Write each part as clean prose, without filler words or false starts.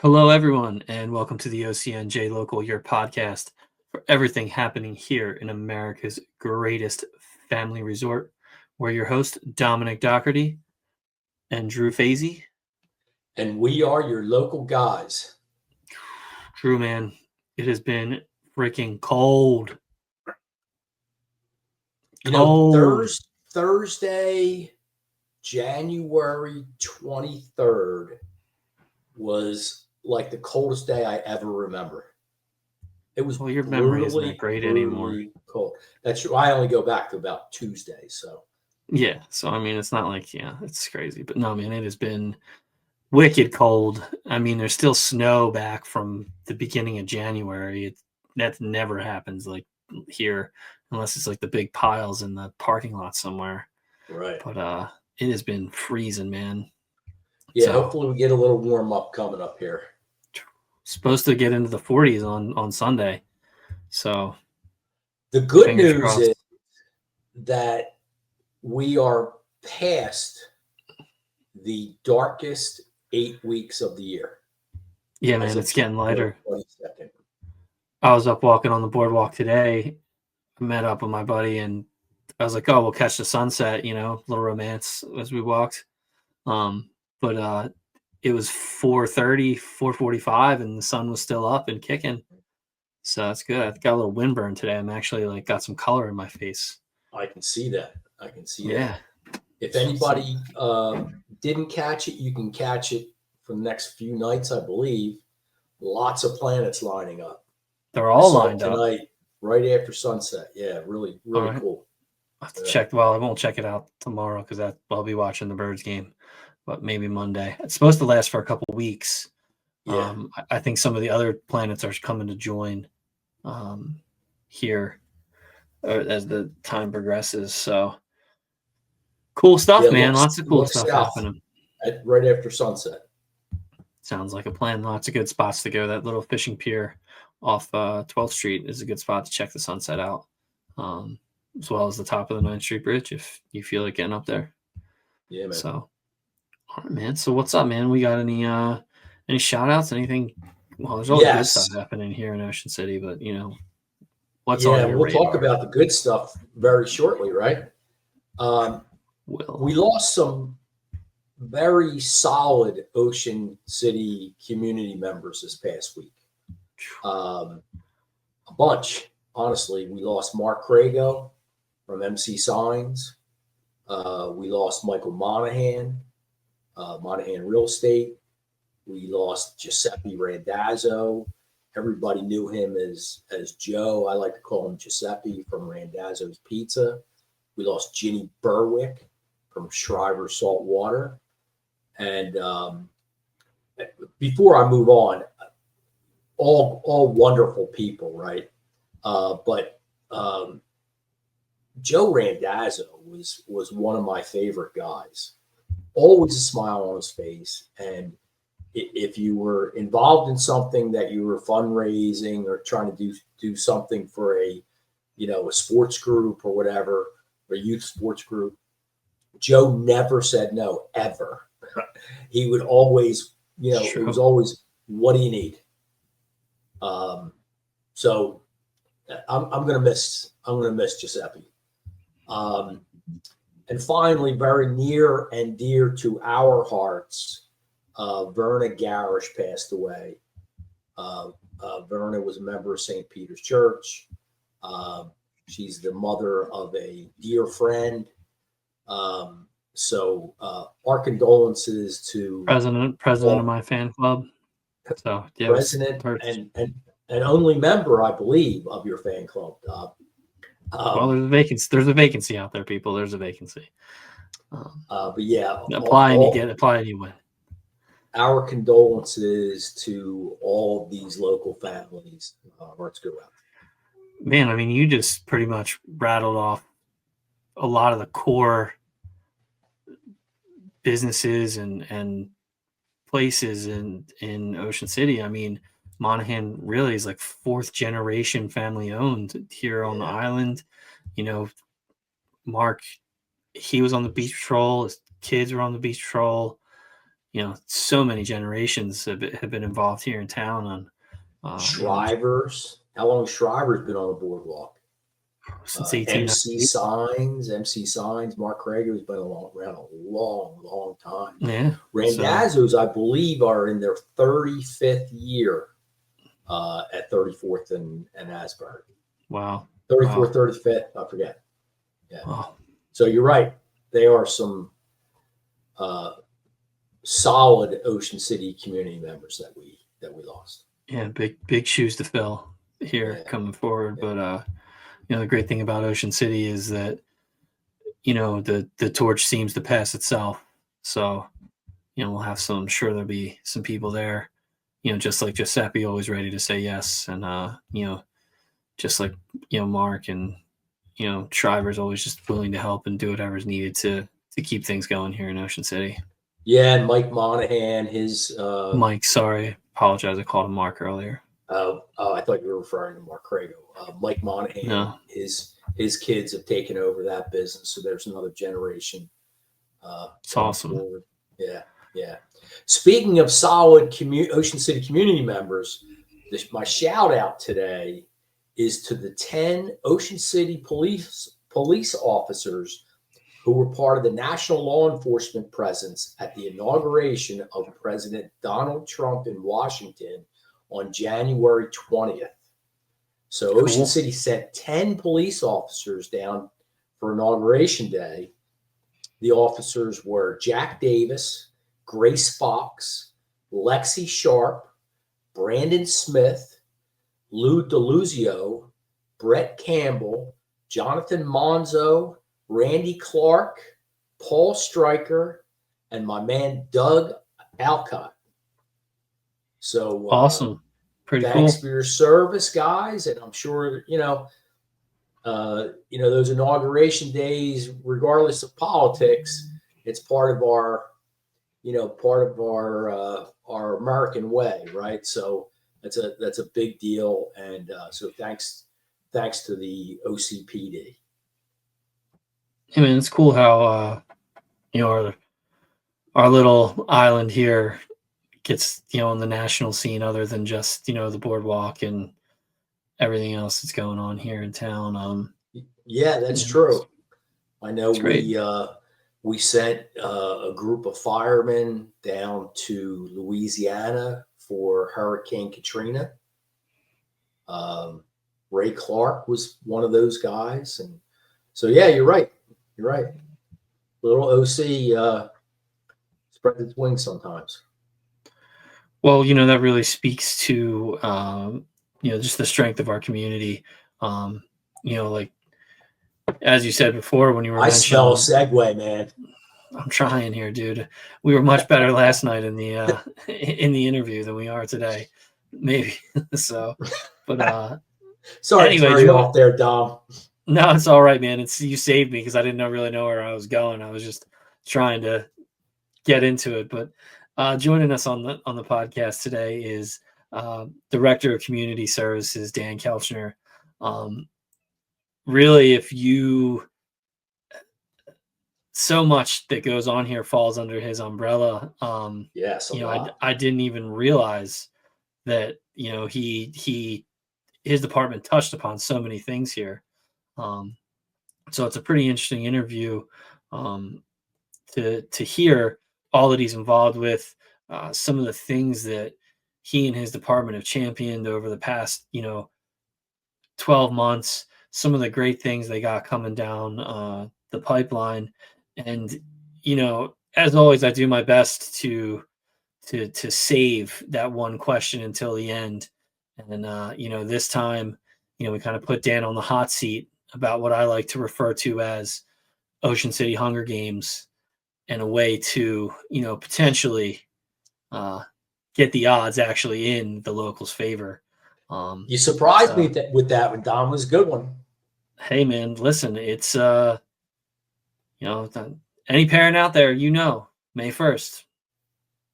Hello, everyone, and welcome to the OCNJ Local, your podcast for everything happening here in America's greatest family resort. We're your host, Dominic Dougherty and Drew Fasy. And we are your local guys. Drew, man, it has been freaking cold. Thursday, January 23rd was like the coldest day I ever remember. It was Well, your memory isn't that great anymore. Cold. That's true. I only go back to about Tuesday, so. Yeah, so I mean, it's not like, it's crazy. But no, man, it has been wicked cold. I mean, there's still snow back from the beginning of January. That never happens like here unless it's like the big piles in the parking lot somewhere. Right. But it has been freezing, man. Yeah, so, hopefully we get a little warm up coming up here. Supposed to get into the 40s on Sunday. So the good news is that we are past the darkest 8 weeks of the year. Yeah, man, it's getting lighter. I was up walking on the boardwalk today. I met up with my buddy and I was like, oh, we'll catch the sunset, little romance as we walked. But it was 4:30, 4:45, and the sun was still up and kicking. So that's good. I got a little windburn today. I'm actually got some color in my face. I can see that. That. If anybody didn't catch it, you can catch it for the next few nights, I believe. Lots of planets lining up. They're all lined up tonight, right after sunset. Yeah, really cool. I have to check. Well, I won't check it out tomorrow because I'll be watching the Birds game, but maybe Monday. It's supposed to last for a couple weeks. Yeah. I think some of the other planets are coming to join here as the time progresses. So cool stuff, man. Lots of cool stuff happening. Right after sunset. Sounds like a plan. Lots of good spots to go. That little fishing pier off 12th Street is a good spot to check the sunset out, as well as the top of the 9th Street Bridge if you feel like getting up there. Yeah, man. So, all right, man. So what's up, man? We got any shout outs? Anything? Well, there's always good stuff happening here in Ocean City, but what's on your radar? We'll talk about the good stuff very shortly, right? We lost some very solid Ocean City community members this past week. A bunch, honestly. We lost Mark Crago from MC Signs. We lost Michael Monahan, Monahan Real Estate. We lost Giuseppe Randazzo. Everybody knew him as Joe. I like to call him Giuseppe from Randazzo's Pizza. We lost Ginny Berwick from Shriver Saltwater. And before I move on, all wonderful people, right? But Joe Randazzo was one of my favorite guys. Always a smile on his face. And if you were involved in something that you were fundraising or trying to do something for a sports group or whatever, or youth sports group, Joe never said no, ever. He would always, it was always, what do you need? So I'm gonna miss Giuseppe. And finally, very near and dear to our hearts, Verna Garish passed away. Verna was a member of St. Peter's Church. She's the mother of a dear friend. So our condolences to president of my fan club. So yeah, president and only member, I believe, of your fan club. Well, there's a vacancy out there, people. There's a vacancy. But yeah, apply and you win. Our condolences to all of these local families. Hearts go out. Man, I mean, you just pretty much rattled off a lot of the core businesses and places in Ocean City. I mean, Monahan really is like 4th generation family owned here on the island. Mark, he was on the beach patrol. His kids were on the beach patrol. so many generations have been involved here in town on Shrivers. How long has Shrivers been on the boardwalk? Since MC 1898. Signs. Mark Krager's been around a long time. Yeah. Randazzo's, I believe, are in their 35th year at 34th and Asbury. Wow. 34th, 35th, I forget. Yeah. Wow. So you're right. They are some solid Ocean City community members that we lost. Yeah, big shoes to fill here coming forward. Yeah. But the great thing about Ocean City is that the torch seems to pass itself. So we'll have some. I'm sure there'll be some people there. Just like Giuseppe, always ready to say yes, and just like Mark and Shriver's always just willing to help and do whatever's needed to keep things going here in Ocean City. Yeah, and Mike Monahan, Mike, sorry, apologize. I called him Mark earlier. Oh, I thought you were referring to Mark Crago. Mike Monahan, No. His kids have taken over that business, so there's another generation. It's awesome. Forward. Yeah. Speaking of solid Ocean City community members, my shout out today is to the 10 Ocean City police officers who were part of the national law enforcement presence at the inauguration of President Donald Trump in Washington on January 20th. So Cool. Ocean City sent 10 police officers down for Inauguration Day. The officers were Jack Davis, Grace Fox, Lexi Sharp, Brandon Smith, Lou DeLuzio, Brett Campbell, Jonathan Monzo, Randy Clark, Paul Stryker, and my man Doug Alcott. So awesome. Pretty thanks cool. for your service, guys. And I'm sure, those inauguration days, regardless of politics, it's part of our American way, right? So that's a big deal. And so thanks to the OCPD. I mean, it's cool how, our little island here gets, on the national scene other than just, the boardwalk and everything else that's going on here in town. Yeah, that's true. I know we sent a group of firemen down to Louisiana for Hurricane Katrina. Ray Clark was one of those guys. And so, yeah, you're right. Little OC spreads its wings sometimes. Well, that really speaks to, just the strength of our community. Like, as you said before, when you were mentioning, smell a segue, man. I'm trying here, dude. We were much better last night in the interview than we are today. Maybe. So, but sorry anyway, to turn you off there, Dom. No, it's all right, man. You saved me because I didn't really know where I was going. I was just trying to get into it. But joining us on the podcast today is Director of Community Services, Dan Kelchner. Really, so much that goes on here falls under his umbrella. Yes, I didn't even realize that his department touched upon so many things here. So it's a pretty interesting interview to hear all that he's involved with, some of the things that he and his department have championed over the past 12 months, some of the great things they got coming down the pipeline. And as always, I do my best to save that one question until the end. And this time we kind of put Dan on the hot seat about what I like to refer to as Ocean City Hunger Games, and a way to, potentially get the odds actually in the locals' favor. You surprised me with that one, Dom. Was a good one. Hey, man, listen, it's, any parent out there, May 1st,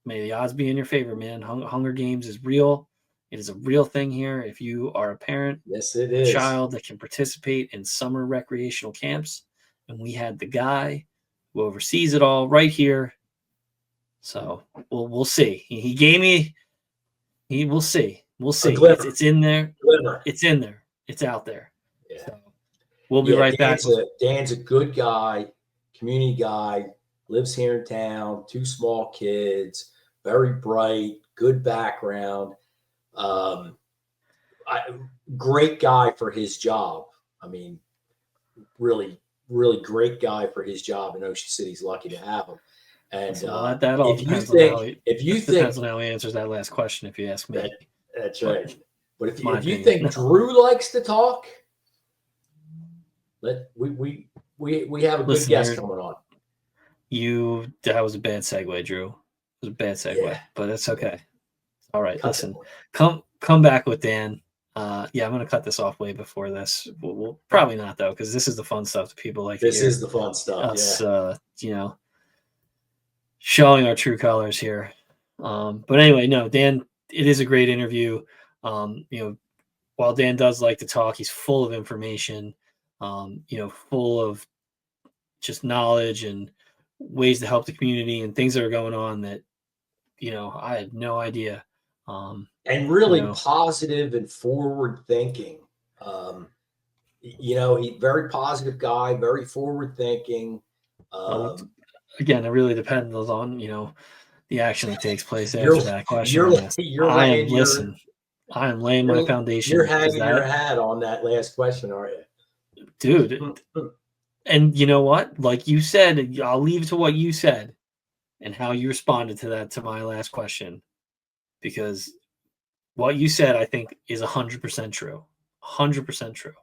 may the odds be in your favor, man. Hunger Games is real. It is a real thing here. If you are a parent, yes, it is, child that can participate in summer recreational camps, and we had the guy who oversees it all right here, So we'll see. He gave me. We'll see. We'll see. It's in there. It's in there. It's out there. Yeah. So we'll be right back. Dan's a good guy, community guy, lives here in town, 2 small kids, very bright, good background. Great guy for his job. I mean, really, really great guy for his job in Ocean City. He's lucky to have him. And that all depends on how he answers that last question, if you ask me. That's right. But if you think Drew likes to talk, we have a good guest coming on. That was a bad segue, Drew. It was a bad segue, but it's okay. All right, listen. Come back with Dan. I'm going to cut this off way before this. We'll probably not, though, because this is the fun stuff that people like. This is the fun stuff. Us, showing our true colors here. But anyway, no, Dan, it is a great interview. While Dan does like to talk, he's full of information, full of just knowledge and ways to help the community and things that are going on that, I had no idea. And really positive and forward thinking. He's very positive guy, very forward thinking. Again, it really depends on, the action that takes place after that question. I am laying my foundation. You're hanging your hat on that last question, aren't you? Dude. And you know what? Like you said, I'll leave it to what you said and how you responded to my last question. Because what you said, I think, is 100% true. 100% true.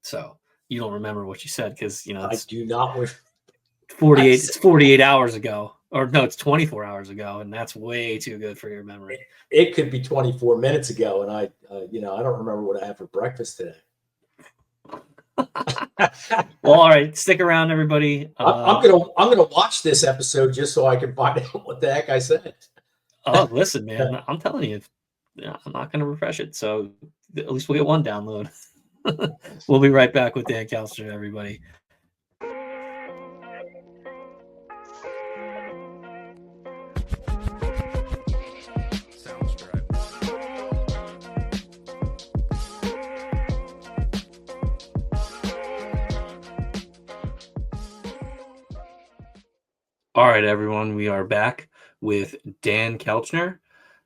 So you don't remember what you said because, I do not wish. 48 hours ago, or no, it's 24 hours ago, and that's way too good for your memory. It could be 24 minutes ago, and I don't remember what I had for breakfast today. Well, all right, stick around, everybody. I'm gonna watch this episode just so I can find out what the heck I said. Oh, listen, man, I'm telling you, I'm not gonna refresh it, so at least we'll get one download. We'll be right back with Dan Kelchner, everybody. All right, everyone, we are back with Dan Kelchner,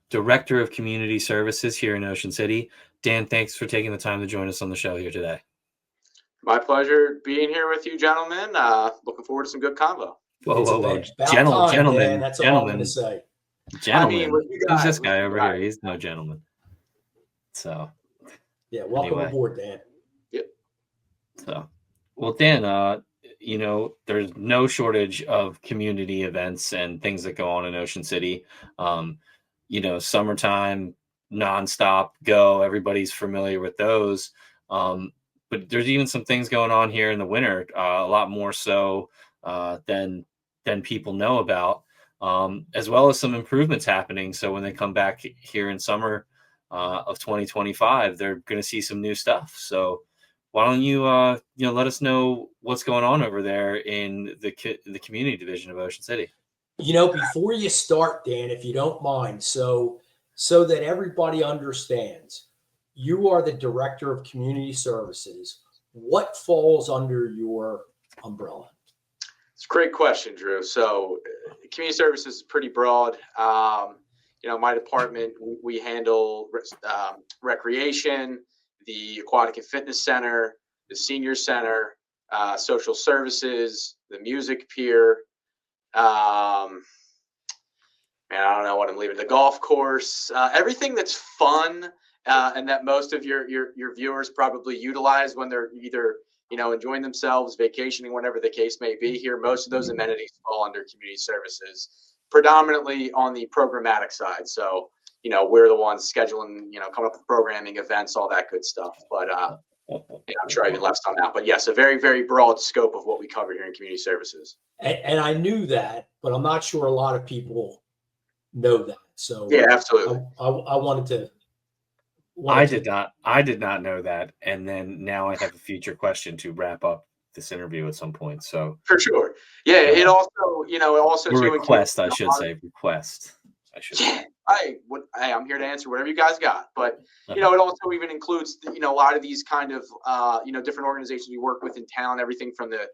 Director of Community Services here in Ocean City. Dan, thanks for taking the time to join us on the show here today. My pleasure being here with you, gentlemen. Looking forward to some good convo. Whoa. Gentlemen. That's all I'm going to say. Gentlemen. Who's this guy over here? He's no gentleman. So. Yeah, welcome aboard, Dan. Yep. So, well, Dan, there's no shortage of community events and things that go on in Ocean City. Summertime, nonstop go. Everybody's familiar with those. But there's even some things going on here in the winter, a lot more so than people know about, as well as some improvements happening. So when they come back here in summer of 2025, they're going to see some new stuff. So why don't you let us know what's going on over there in the community division of Ocean City? Before you start, Dan, if you don't mind, so that everybody understands, you are the Director of Community Services. What falls under your umbrella? It's a great question, Drew. So community services is pretty broad. My department, we handle recreation, the Aquatic and Fitness Center, the Senior Center, social services, the music pier. I don't know what I'm leaving. The golf course, everything that's fun and that most of your viewers probably utilize when they're either enjoying themselves, vacationing, whatever the case may be. Here, most of those amenities fall under community services, predominantly on the programmatic side. So we're the ones scheduling, coming up with programming, events, all that good stuff. But I'm sure I even left on that. But yes, a very, very broad scope of what we cover here in community services. And I knew that, but I'm not sure a lot of people know that. So yeah, absolutely. I wanted to. I did not know that. And then now I have a future question to wrap up this interview at some point. So for sure. Yeah. It also, you know, it also or too request, I should say, request. I should say. I'm here to answer whatever you guys got, but you know, it also even includes, you know, a lot of these kind of, you know, different organizations you work with in town, everything from the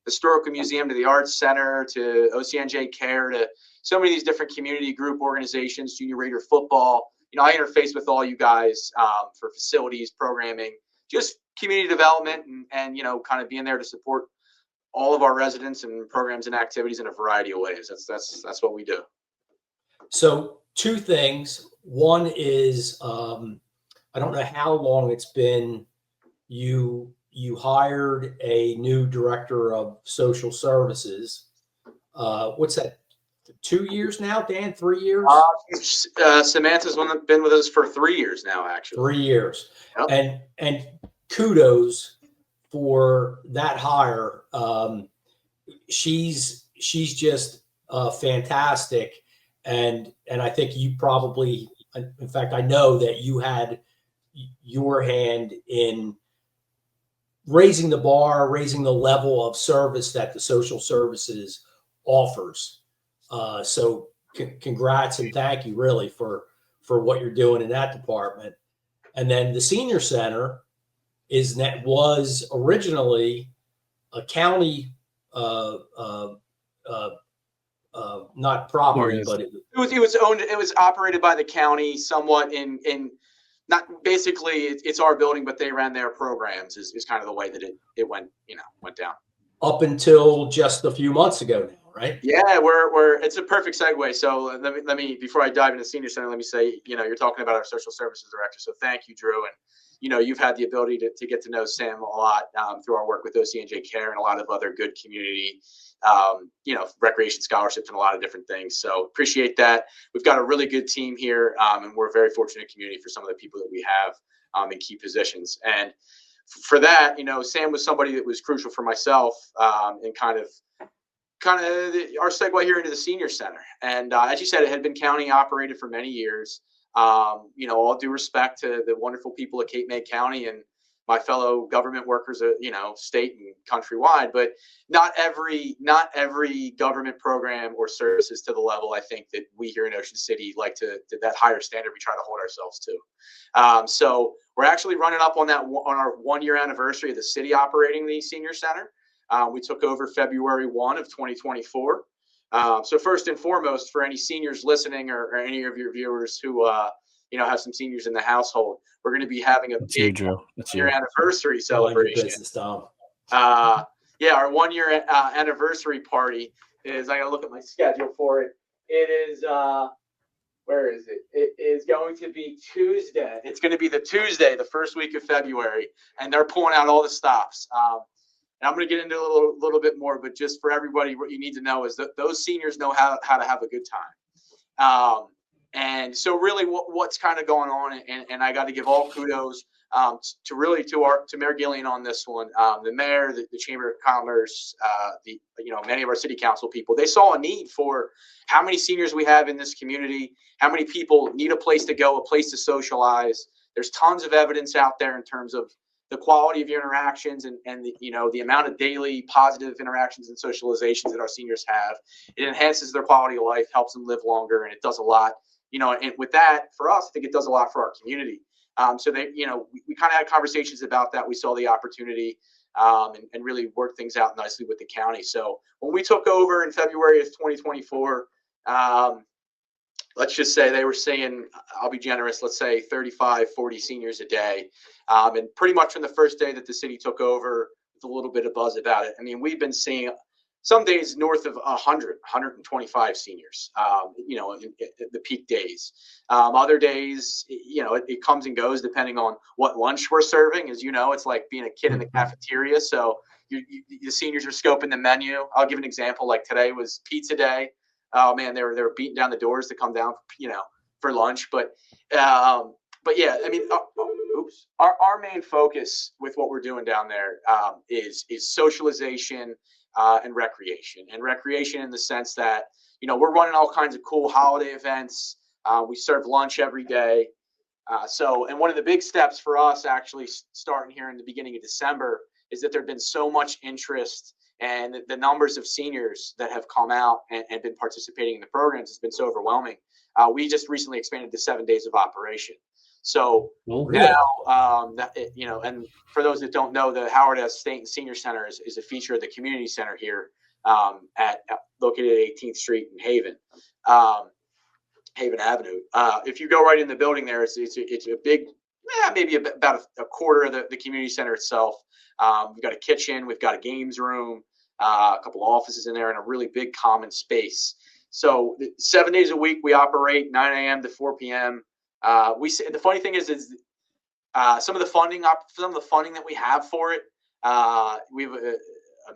Historical Museum to the Arts Center to OCNJ Care to so many of these different community group organizations, Junior Raider football. You know, I interface with all you guys for facilities, programming, just community development, and you know, kind of being there to support all of our residents and programs and activities in a variety of ways. That's what we do. So 2 things. One is I don't know how long it's been you hired a new director of social services. What's that? 2 years now, Dan? 3 years? Samantha's been with us for 3 years now, actually. 3 years. Yep. And kudos for that hire. She's just fantastic. And I think you probably, in fact, I know that you had your hand in raising the bar, raising the level of service that the social services offers. So congrats and thank you really for what you're doing in that department. And then the senior center was originally a county, not property, but it was owned. It was operated by the county, somewhat in not basically. It's our building, but they ran their programs. Is kind of the way that it went down. Up until just a few months ago now, right? Yeah, we're it's a perfect segue. So let me before I dive into senior center, let me say, you know, you're talking about our social services director. So thank you, Drew, and you know, you've had the ability to get to know Sam a lot through our work with OCNJ Care and a lot of other good community, you know, recreation scholarships and a lot of different things. So appreciate that. We've got a really good team here, and we're a very fortunate community for some of the people that we have in key positions. And for that, you know, Sam was somebody that was crucial for myself in kind of our segue here into the senior center. And as you said, it had been county operated for many years. You know, all due respect to the wonderful people at Cape May County and my fellow government workers, you know, state and countrywide, but not every government program or services to the level I think that we here in Ocean City like to that higher standard we try to hold ourselves to. So we're actually running up on our 1 year anniversary of the city operating the senior center. We took over February 1 of 2024. So first and foremost, for any seniors listening or any of your viewers who you know, have some seniors in the household, we're going to be having a big 1 year anniversary celebration. Yeah, our 1 year anniversary party is, I got to look at my schedule for it. It is, where is it? It is going to be Tuesday. It's going to be the Tuesday, the first week of February, and they're pulling out all the stops. And I'm going to get into a little bit more, but just for everybody, what you need to know is that those seniors know how to have a good time. And so really what's kind of going on, and I got to give all kudos to Mayor Gillian on this one, the mayor, the Chamber of Commerce, many of our city council people. They saw a need for how many seniors we have in this community, how many people need a place to go, a place to socialize. There's tons of evidence out there in terms of the quality of your interactions and the amount of daily positive interactions and socializations that our seniors have. It enhances their quality of life, helps them live longer, and it does a lot. And with that, for us, I think it does a lot for our community. So they, we kind of had conversations about that. We saw the opportunity and really worked things out nicely with the county. So when we took over in February of 2024, let's just say they were seeing, I'll be generous, let's say 35, 40 seniors a day. And pretty much from the first day that the city took over, with a little bit of buzz about it. I mean, we've been seeing some days north of 100, 125 seniors, in the peak days. Other days, it comes and goes depending on what lunch we're serving. As you know, it's like being a kid in the cafeteria. So the seniors are scoping the menu. I'll give an example. Like today was pizza day. Oh man, they were beating down the doors to come down, for lunch. But yeah, I mean, our main focus with what we're doing down there is socialization and recreation in the sense that, we're running all kinds of cool holiday events. We serve lunch every day. And one of the big steps for us actually starting here in the beginning of December is that there've been so much interest, and the numbers of seniors that have come out and been participating in the programs has been so overwhelming. We just recently expanded to 7 days of operation. So now, and for those that don't know, the Howard S. State Senior Center is a feature of the community center here located at 18th Street in Haven Avenue. If you go right in the building there, it's a big, maybe about a quarter of the community center itself. We've got a kitchen, we've got a games room, a couple of offices in there, and a really big common space. So 7 days a week we operate 9 a.m. to 4 p.m. The funny thing is some of the funding that we have for it. We have a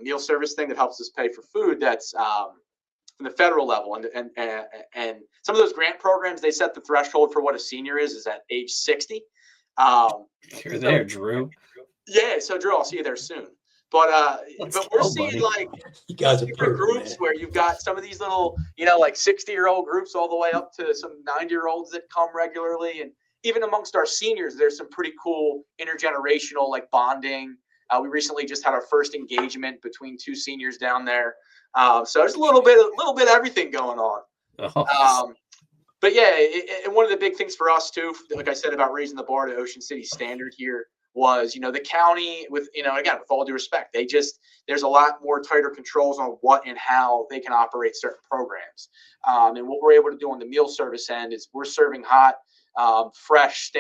meal service thing that helps us pay for food. That's from the federal level, and some of those grant programs, they set the threshold for what a senior is at age 60. You're there, Drew. Yeah, so Drew, I'll see you there soon. But we're seeing like you guys are groups where you've got some of these little, like 60-year-old groups all the way up to some 90-year-olds that come regularly, and even amongst our seniors, there's some pretty cool intergenerational like bonding. We recently just had our first engagement between two seniors down there. So there's a little bit of everything going on. But yeah, and one of the big things for us too, like I said about raising the bar to Ocean City standard here, was the county with again, with all due respect, there's a lot more tighter controls on what and how they can operate certain programs. And what we're able to do on the meal service end is we're serving hot, fresh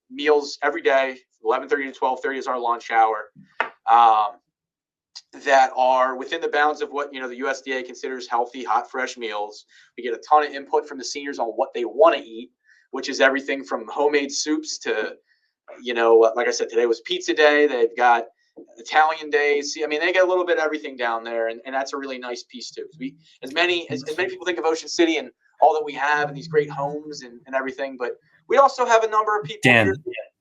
meals every day. 11:30 to 12:30 is our lunch hour. That are within the bounds of what the USDA considers healthy, hot, fresh meals. We get a ton of input from the seniors on what they want to eat, which is everything from homemade soups to, like I said, today was pizza day. They've got Italian days. I mean, they get a little bit of everything down there, and that's a really nice piece too. As many people think of Ocean City and all that we have and these great homes and everything, but we also have a number of people.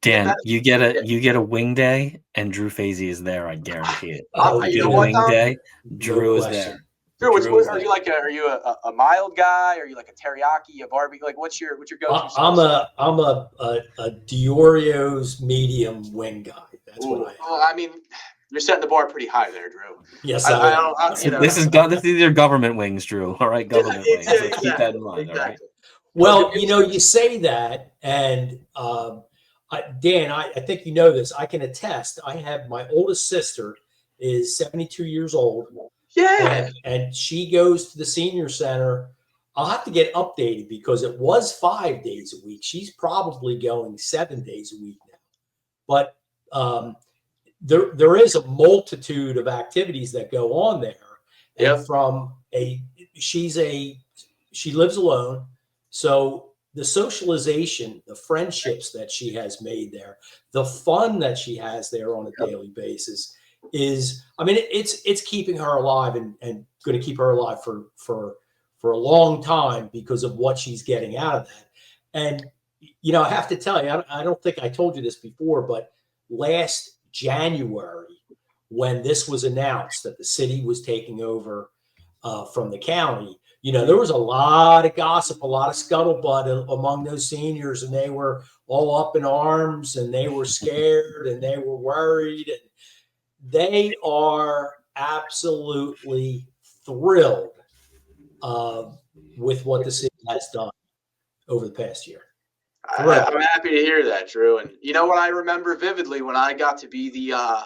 Dan, you get a wing day, and Drew Fasy is there. I guarantee it. You know what, wing day, Drew is there. Drew, are you a mild guy? Are you like a teriyaki, a barbecue? Like, what's your go-to? I'm a Diorio's medium wing guy. That's what I am. Well, I mean, you're setting the bar pretty high there, Drew. Yes, This is your government wings, Drew. All right, government wings. Let's keep that in mind. Exactly. All right. Well, you say that, and Dan, I think you know this. I can attest. I have my oldest sister is 72 years old. Yeah. And she goes to the senior center. I'll have to get updated because it was 5 days a week. She's probably going 7 days a week now. But there is a multitude of activities that go on there. And she lives alone. So the socialization, the friendships that she has made there, the fun that she has there on a daily basis it's keeping her alive and going to keep her alive for a long time because of what she's getting out of that. And, I have to tell you, I don't think I told you this before, but last January, when this was announced that the city was taking over from the county, there was a lot of gossip, a lot of scuttlebutt among those seniors, and they were all up in arms, and they were scared, and they were worried. And they are absolutely thrilled with what the city has done over the past year. I'm happy to hear that, Drew. And what I remember vividly when I got to be I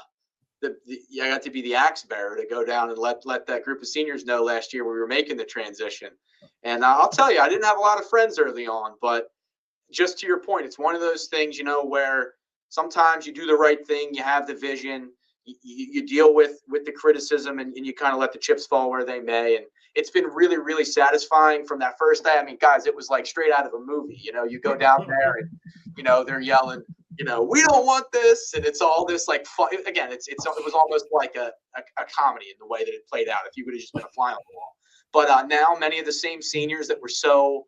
got to be the axe bearer to go down and let that group of seniors know last year we were making the transition. And I'll tell you, I didn't have a lot of friends early on, but just to your point, it's one of those things, where sometimes you do the right thing, you have the vision, you deal with the criticism, and you kind of let the chips fall where they may. And it's been really, really satisfying from that first day. I mean, guys, it was like straight out of a movie. You go down there and, they're yelling, we don't want this. And it's all this like fun. Again, it was almost like a comedy in the way that it played out if you would have just been a fly on the wall. But now many of the same seniors that were so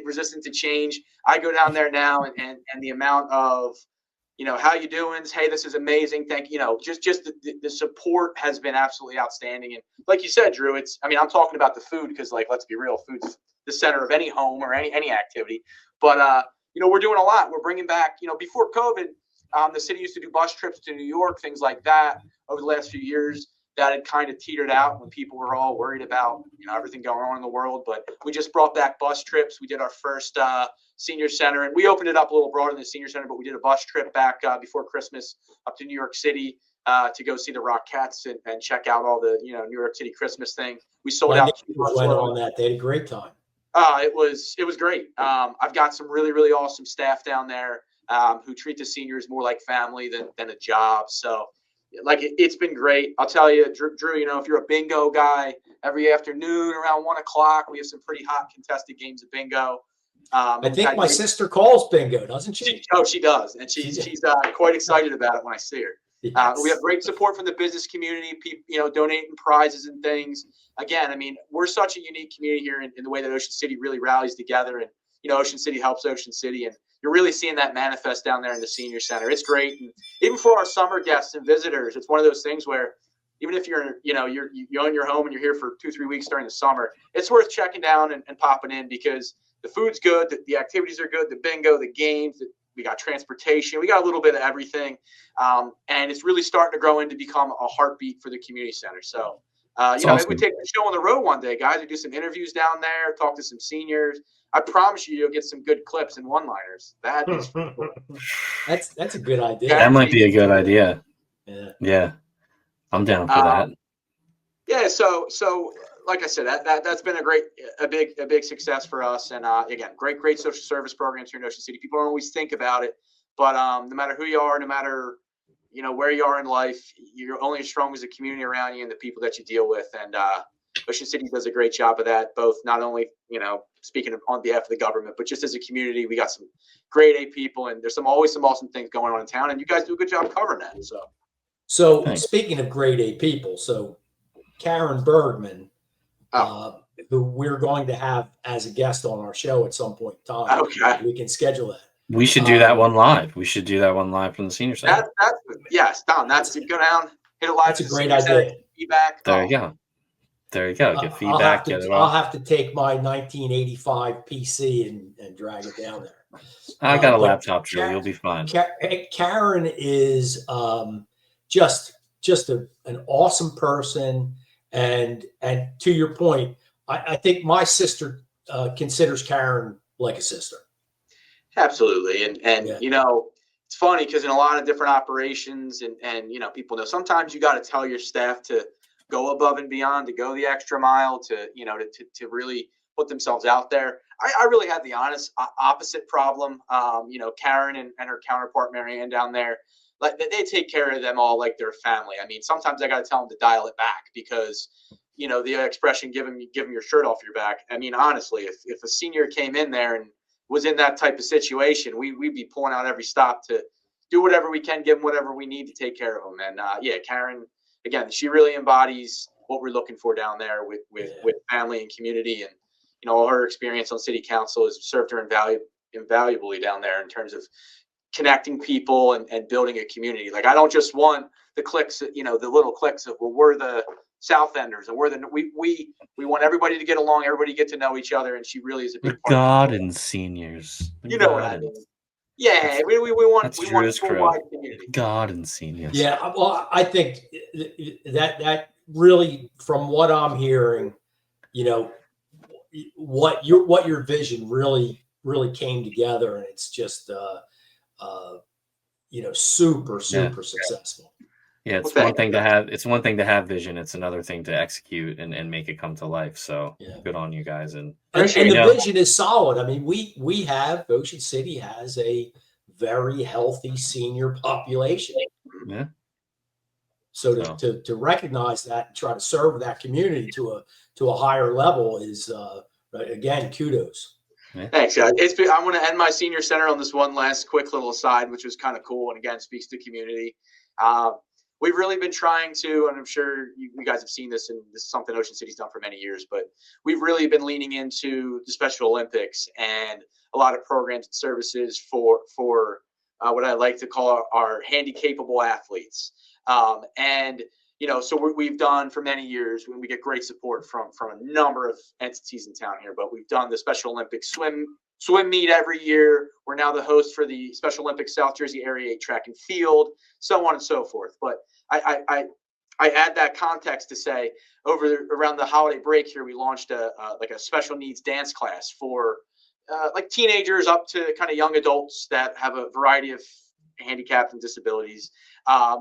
resistant to change, I go down there now and the amount of, how you doing? Hey, this is amazing. Thank you. Just the support has been absolutely outstanding. And like you said, Drew, I'm talking about the food because, let's be real, food's the center of any home or any activity. But, we're doing a lot. We're bringing back, before COVID, The city used to do bus trips to New York, things like that. Over the last few years, that had kind of teetered out when people were all worried about, everything going on in the world. But we just brought back bus trips. We did our first senior center, and we opened it up a little broader than the senior center, but we did a bus trip back before Christmas up to New York City to go see the Rockettes and check out all the, New York City Christmas thing. We sold out. Went on that. They had a great time. It was great. I've got some really, really awesome staff down there who treat the seniors more like family than a job. So, it's been great. I'll tell you, Drew, if you're a bingo guy, every afternoon around 1 o'clock, we have some pretty hot contested games of bingo. I think my sister calls bingo, doesn't she? She does. And she's quite excited about it when I see her. Yes. We have great support from the business community, people, donating prizes and things. Again, we're such a unique community here in the way that Ocean City really rallies together, and, Ocean City helps Ocean City, and you're really seeing that manifest down there in the senior center. It's great. And even for our summer guests and visitors, it's one of those things where even if you own your home and you're here for 2-3 weeks during the summer, it's worth checking down and popping in, because the food's good, the activities are good, the bingo, the games, we got transportation, we got a little bit of everything. And it's really starting to grow into become a heartbeat for the community center. So, awesome. Maybe we take the show on the road one day, guys. We do some interviews down there, talk to some seniors. I promise you'll get some good clips and one-liners. That is cool. That's a good idea. That might be a good idea. Yeah. I'm down for that. Yeah. So like I said, that's been a big success for us. And again, great social service programs here in Ocean City. People don't always think about it, but no matter who you are, no matter where you are in life, you're only as strong as the community around you and the people that you deal with. And Ocean City does a great job of that, both not only speaking on behalf of the government, but just as a community. We got some grade A people, and there's always some awesome things going on in town, and you guys do a good job covering that. So speaking of grade A people, so Karen Bergman, who we're going to have as a guest on our show at some point in time. Okay. We can schedule that. We should do that one live. We should do that one live from the senior center. Yes, Don. That's to go down, hit a live. That's a great idea. Feedback. There you go. Get feedback. I'll have to take my 1985 PC and drag it down there. I got a laptop, Drew. You'll be fine. Karen is just an awesome person, and to your point, I think my sister considers Karen like a sister. Absolutely, and it's funny because in a lot of different operations, and people know sometimes you got to tell your staff to go above and beyond, to go the extra mile, to really put themselves out there. I really had the opposite problem. Karen and her counterpart Marianne down there, like they take care of them all like they're family. Sometimes I got to tell them to dial it back, because the expression give them your shirt off your back. Honestly, if a senior came in there and was in that type of situation, we'd be pulling out every stop to do whatever we can, give them whatever we need to take care of them. And Karen, again, she really embodies what we're looking for down there with family and community. And all her experience on city council has served her invaluably down there in terms of connecting people and building a community. Like, I don't just want the cliques, the little cliques of, well, we're the South Enders, and we want everybody to get along, everybody get to know each other, and she really is a big part. Garden seniors. What I mean? Yeah, we want full wide community. Garden seniors. Yeah, well, I think that really, from what I'm hearing, what your vision really came together, and it's just super successful. Yeah, it's one thing to have vision. It's another thing to execute and make it come to life. So good on you guys. And the vision is solid. Ocean City has a very healthy senior population. Yeah. So to recognize that and try to serve that community to a higher level is again, kudos. Yeah. Thanks, guys. I want to end my senior center on this one last quick little aside, which was kind of cool, and again speaks to community. We've really been trying to, and I'm sure you guys have seen this, and this is something Ocean City's done for many years, but we've really been leaning into the Special Olympics and a lot of programs and services for what I like to call our handy-capable athletes. And so we've done for many years, we get great support from a number of entities in town here, but we've done the Special Olympics swim meet every year. We're now the host for the Special Olympics South Jersey Area 8 track and field, so on and so forth. But I add that context to say around the holiday break here, we launched a special needs dance class for like teenagers up to kind of young adults that have a variety of handicaps and disabilities.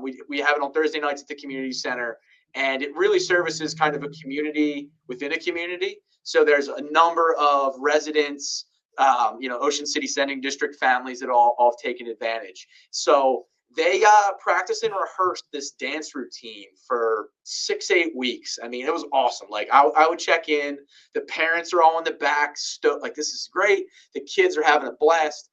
We have it on Thursday nights at the community center, and it really services kind of a community within a community. So there's a number of residents, Ocean City Sending District families that all have taken advantage. So they practice and rehearse this dance routine for 6-8 weeks. I mean, it was awesome. Like I would check in, the parents are all in the back, like this is great. The kids are having a blast.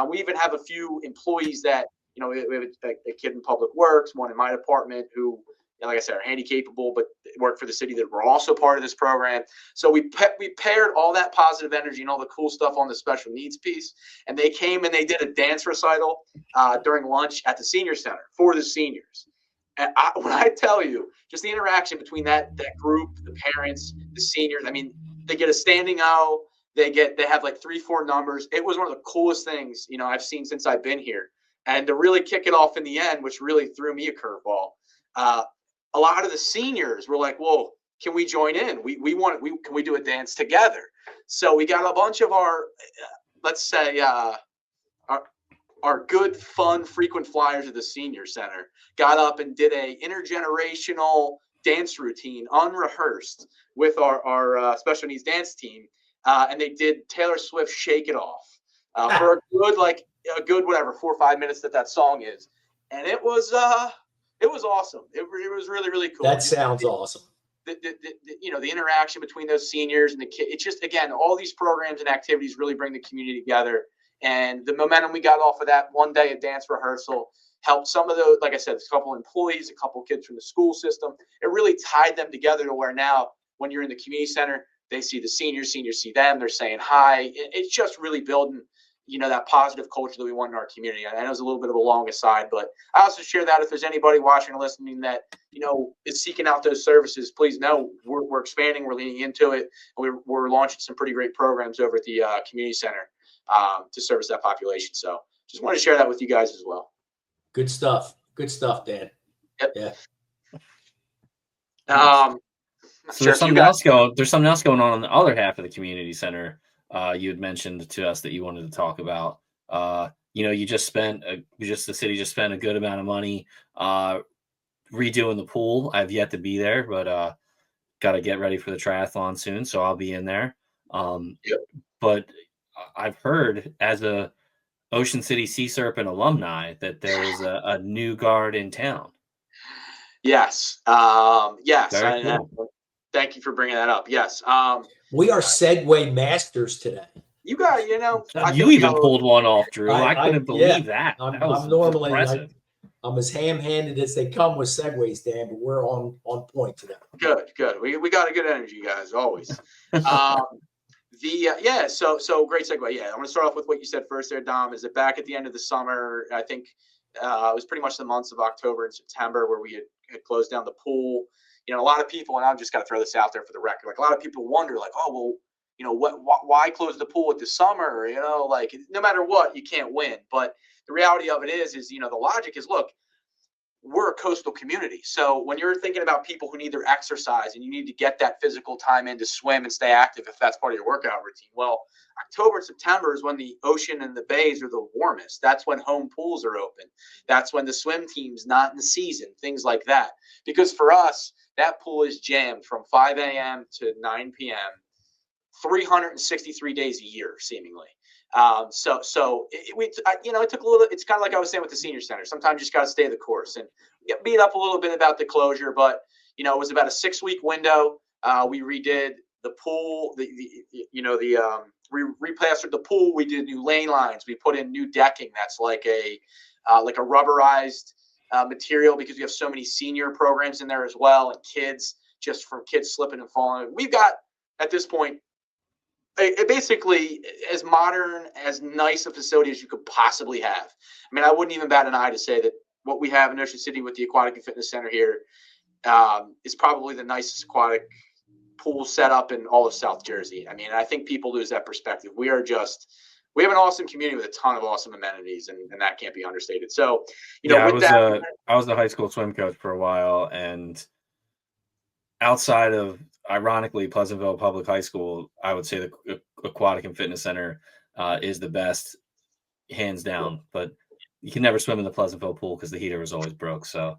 We even have a few employees that, we have a kid in public works, one in my department who, like I said, are handy-capable, but work for the city that were also part of this program. So we paired all that positive energy and all the cool stuff on the special needs piece, and they came and they did a dance recital during lunch at the senior center for the seniors. And when I tell you, just the interaction between that group, the parents, the seniors, I mean, they get a standing O. They have like 3-4 numbers. It was one of the coolest things, I've seen since I've been here. And to really kick it off in the end, which really threw me a curveball, a lot of the seniors were like, "Well, can we join in? Can we do a dance together?" So we got a bunch of our, let's say, our good, fun, frequent flyers of the senior center got up and did a intergenerational dance routine, unrehearsed, with our special needs dance team, and they did Taylor Swift "Shake It Off" for a good whatever 4 or 5 minutes that song is, and it was awesome. It was really, really cool. That sounds awesome. The interaction between those seniors and the kids. It's just, again, all these programs and activities really bring the community together. And the momentum we got off of that one day of dance rehearsal helped some of those, like I said, a couple employees, a couple kids from the school system. It really tied them together to where now when you're in the community center, they see the seniors see them, they're saying hi. It's just really building that positive culture that we want in our community. I know it's a little bit of a long aside, but I also share that if there's anybody watching or listening that, is seeking out those services, please know we're expanding, we're leaning into it, and we're launching some pretty great programs over at the community center to service that population. So just want to share that with you guys as well. Good stuff, Dan. Yep. Yeah. So there's something else going on the other half of the community center. You had mentioned to us that you wanted to talk about. The city just spent a good amount of money redoing the pool. I've yet to be there, but got to get ready for the triathlon soon, so I'll be in there. But I've heard, as a Ocean City Sea Serpent alumni, that there is a new guard in town. Yes. Cool. Thank you for bringing that up. Yes. We are Segway masters today. You got, you even pulled one off, Drew. I couldn't believe that. I'm That normally impressive. I'm as ham-handed as they come with Segways, Dan, but we're on point today. Good. We got a good energy, guys, always. So great segue. Yeah, I'm going to start off with what you said first there, Dom. Is that back at the end of the summer, I think it was pretty much the months of October and September where we had closed down the pool. A lot of people, and I've just got to throw this out there for the record, like a lot of people wonder, like, oh, well, why close the pool at the summer? Like no matter what, you can't win. But the reality of it is the logic is, look, we're a coastal community. So when you're thinking about people who need their exercise and you need to get that physical time in to swim and stay active, if that's part of your workout routine, well, October and September is when the ocean and the bays are the warmest. That's when home pools are open. That's when the swim team's not in season, things like that. Because for us, that pool is jammed from 5 a.m. to 9 p.m. 363 days a year, seemingly. It took a little. It's kind of like I was saying with the senior center. Sometimes you just got to stay the course and get beat up a little bit about the closure. But it was about a 6-week window. We redid the pool. We replastered the pool. We did new lane lines. We put in new decking. That's like a rubberized material, because we have so many senior programs in there as well, and kids, just from kids slipping and falling. We've got at this point basically as modern, as nice a facility as you could possibly have. I mean, I wouldn't even bat an eye to say that what we have in Ocean City with the Aquatic and Fitness Center here is probably the nicest aquatic pool setup in all of South Jersey. I mean, I think people lose that perspective. We have an awesome community with a ton of awesome amenities, and that can't be understated. So, I was the high school swim coach for a while, and outside of, ironically, Pleasantville Public High School, I would say the Aquatic and Fitness Center is the best, hands down. But you can never swim in the Pleasantville pool because the heater was always broke. So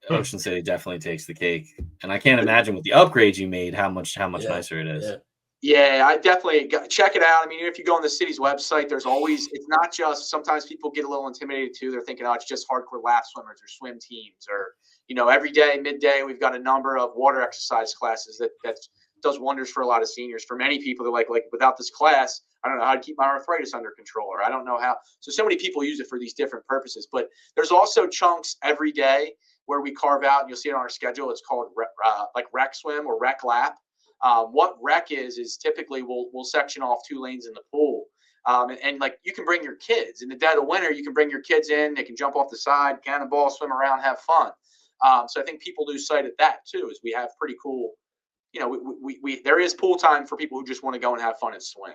Ocean City definitely takes the cake. And I can't imagine with the upgrades you made how much nicer it is. Yeah, I definitely check it out. I mean, if you go on the city's website, there's always, it's not just, sometimes people get a little intimidated too. They're thinking, oh, it's just hardcore lap swimmers or swim teams, or, every day, midday, we've got a number of water exercise classes that does wonders for a lot of seniors. For many people, they're like without this class, I don't know how to keep my arthritis under control, or I don't know how. So many people use it for these different purposes, but there's also chunks every day where we carve out, and you'll see it on our schedule. It's called rec swim or rec lap. What rec is typically we'll section off 2 lanes in the pool. And like you can bring your kids in the dead of winter, you can bring your kids in, they can jump off the side, cannonball, swim around, have fun. So I think people lose sight of that too, is we have pretty cool, we there is pool time for people who just want to go and have fun and swim.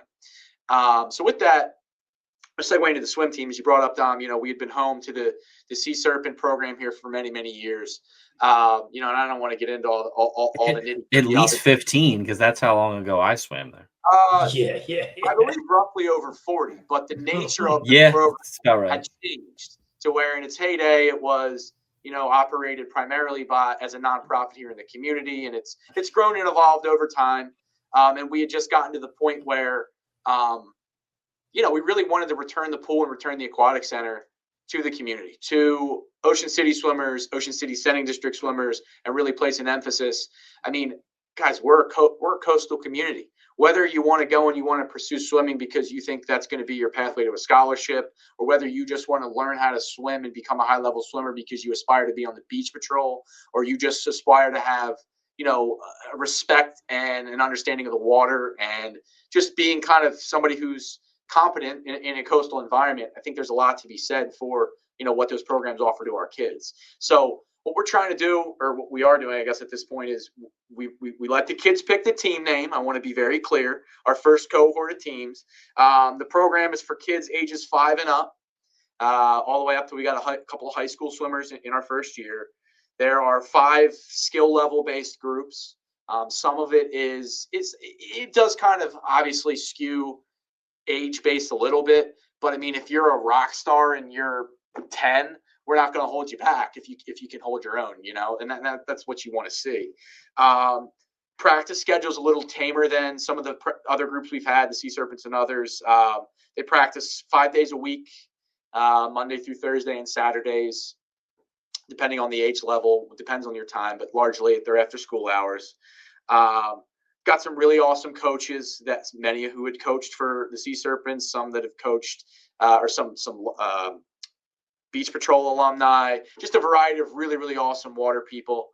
So with that, a segue into the swim team, as you brought up, Dom, we had been home to the Sea Serpent program here for many, many years. And I don't want to get into all the nitty-gritty. At least 15, because that's how long ago I swam there. Yeah. I believe roughly over 40, but the nature of the program had changed to where in its heyday it was, operated primarily as a nonprofit here in the community, and it's grown and evolved over time. And we had just gotten to the point where, we really wanted to return the pool and return the aquatic center to the community, to Ocean City swimmers, Ocean City Sending District swimmers, and really place an emphasis. I mean, guys, we're a coastal community. Whether you want to go and you want to pursue swimming because you think that's going to be your pathway to a scholarship, or whether you just want to learn how to swim and become a high-level swimmer because you aspire to be on the beach patrol, or you just aspire to have, respect and an understanding of the water and just being kind of somebody who's competent in a coastal environment, I think there's a lot to be said for, what those programs offer to our kids. So what we're trying to do, or what we are doing, I guess, at this point is we let the kids pick the team name. I want to be very clear. Our first cohort of teams. The program is for kids ages 5 and up, all the way up to, we got a couple of high school swimmers in our first year. There are 5 skill level based groups. Some of it it does kind of obviously skew age based a little bit, but I mean, if you're a rock star and you're 10, we're not going to hold you back if you can hold your own, and that's what you want to see. Practice schedule is a little tamer than some of the other groups we've had, the Sea Serpents and others. They practice 5 days a week, Monday through Thursday and Saturdays, depending on the age level. It depends on your time, but largely they're after school hours. Got some really awesome coaches, that many who had coached for the Sea Serpents, some that have coached, or some Beach Patrol alumni, just a variety of really, really awesome water people.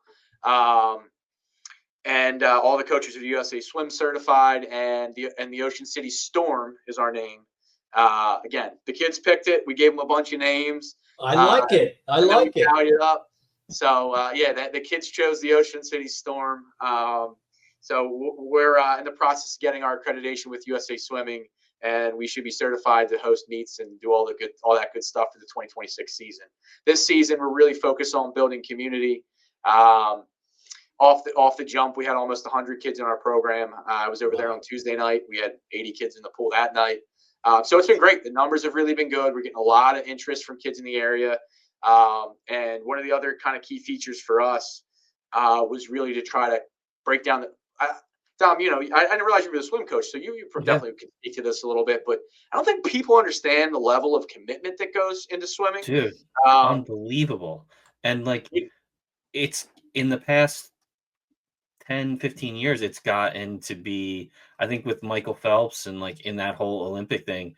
And all the coaches are USA Swim certified, and the Ocean City Storm is our name. Again, the kids picked it. We gave them a bunch of names. I like it. I like it. Tallied it up. So the kids chose the Ocean City Storm. So we're in the process of getting our accreditation with USA Swimming, and we should be certified to host meets and do all that good stuff for the 2026 season. This season, we're really focused on building community. Off the jump, we had almost 100 kids in our program. I was over there on Tuesday night. We had 80 kids in the pool that night. So it's been great. The numbers have really been good. We're getting a lot of interest from kids in the area. And one of the other kind of key features for us was really to try to break down Dom, I didn't realize you were the swim coach, so you definitely could speak to this a little bit, but I don't think people understand the level of commitment that goes into swimming. Dude, unbelievable. And it's in the past 10, 15 years, it's gotten to be, I think with Michael Phelps and in that whole Olympic thing,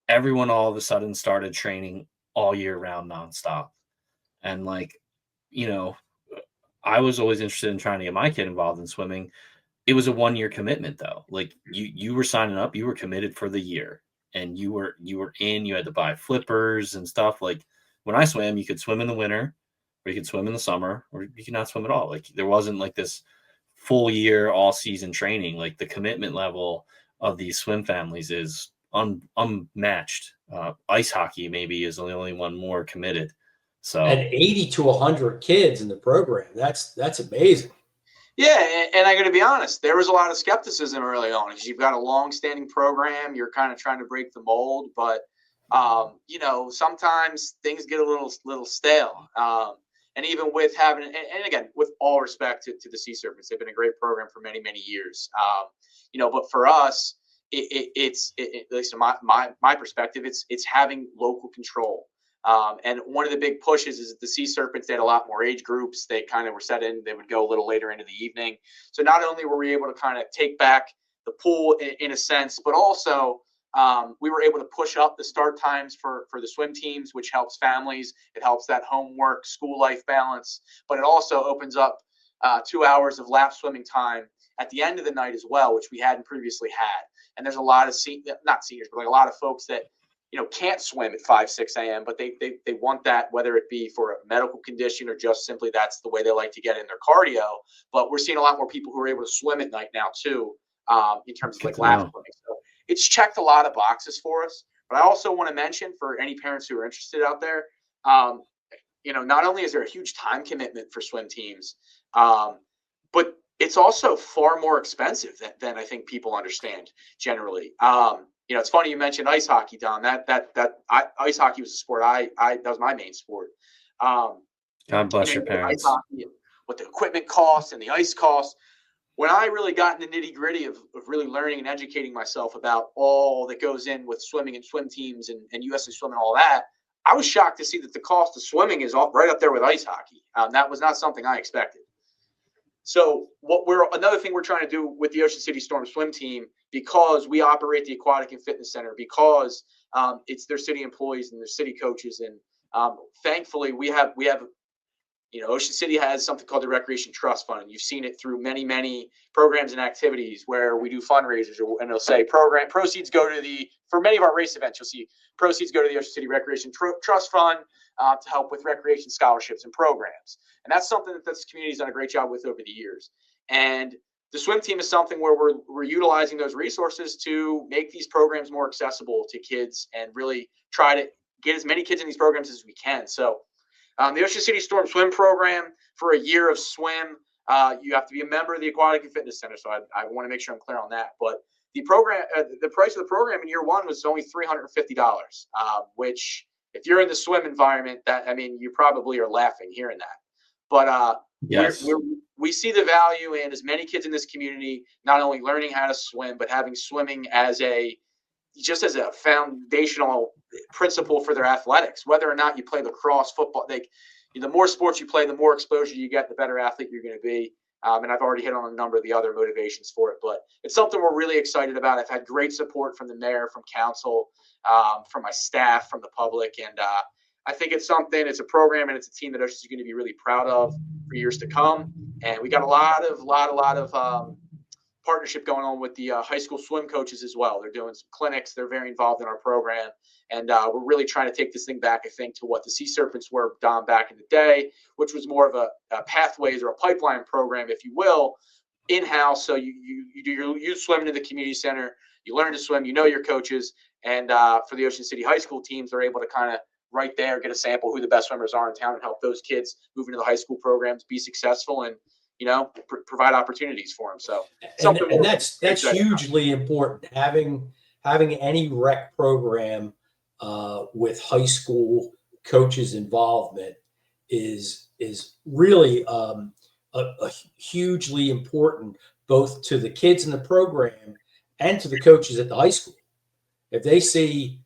everyone all of a sudden started training all year round nonstop. And I was always interested in trying to get my kid involved in swimming. It was a 1-year commitment though. You were signing up, you were committed for the year, and you were in, you had to buy flippers and stuff. When I swam, you could swim in the winter, or you can swim in the summer, or you can not swim at all. Like there wasn't like this full year, all season training. Like the commitment level of these swim families is unmatched. Ice hockey maybe is the only one more committed. So and 80 to 100 kids in the program. That's amazing. Yeah, and I'm going to be honest, there was a lot of skepticism early on because you've got a long-standing program. You're kind of trying to break the mold, but you know, sometimes things get a little stale. And even with having, and again, with all respect to the Sea Serpents, they've been a great program for many, many years. You know, but for us, it's at least in my perspective, it's having local control. And one of the big pushes is the Sea Serpents. They had a lot more age groups. They kind of were set in. They would go a little later into the evening. So not only were we able to kind of take back the pool in a sense, but also we were able to push up the start times for the swim teams, which helps families. It helps that homework, school life balance, but it also opens up 2 hours of lap swimming time at the end of the night as well, which we hadn't previously had. And there's a lot of not seniors, but like a lot of folks that, you know, can't swim at 5, 6 a.m., but they want that, whether it be for a medical condition or just simply that's the way they like to get in their cardio. But we're seeing a lot more people who are able to swim at night now too, in terms of like lap swimming. So it's checked a lot of boxes for us. But I also want to mention for any parents who are interested out there, you know, not only is there a huge time commitment for swim teams, but it's also far more expensive than I think people understand generally. You know, it's funny you mentioned ice hockey, Don. Ice hockey was a sport that was my main sport. God bless your parents. Ice hockey, what the equipment costs and the ice costs. When I really got in the nitty gritty of really learning and educating myself about all that goes in with swimming and swim teams and USA Swim and all that, I was shocked to see that the cost of swimming is right up there with ice hockey. That was not something I expected. So another thing we're trying to do with the Ocean City Storm swim team, because we operate the aquatic and fitness center, because it's their city employees and their city coaches, and thankfully we have, you know, Ocean City has something called the Recreation Trust Fund. You've seen it through many, many programs and activities where we do fundraisers, and it'll say program proceeds go to for many of our race events, you'll see proceeds go to the Ocean City Recreation Trust Fund to help with recreation scholarships and programs. And that's something that this community's done a great job with over the years. And the swim team is something where we're utilizing those resources to make these programs more accessible to kids and really try to get as many kids in these programs as we can. So the Ocean City Storm swim program, for a year of swim, you have to be a member of the Aquatic and Fitness Center. So I want to make sure I'm clear on that. But the program, the price of the program in year one was only $350, which if you're in the swim environment, you probably are laughing hearing that. But yes, we see the value in as many kids in this community not only learning how to swim, but having swimming as a foundational principle for their athletics. Whether or not you play lacrosse, football, the more sports you play, the more exposure you get, the better athlete you're going to be. And I've already hit on a number of the other motivations for it, but it's something we're really excited about. I've had great support from the mayor, from council, from my staff, from the public, and I think it's a program, and it's a team that Ocean's going to be really proud of for years to come. And we got a lot of partnership going on with the high school swim coaches as well. They're doing some clinics. They're very involved in our program. And we're really trying to take this thing back, I think, to what the Sea Serpents were, Don, back in the day, which was more of a pathways or a pipeline program, if you will, in-house. So you do your youth swimming in the community center. You learn to swim. You know your coaches. And for the Ocean City high school teams, they're able to kind of right there get a sample who the best swimmers are in town and help those kids move into the high school programs, be successful, and provide opportunities for them. So and that's hugely important. Having any rec program with high school coaches' involvement is really a hugely important, both to the kids in the program and to the coaches at the high school. If they see,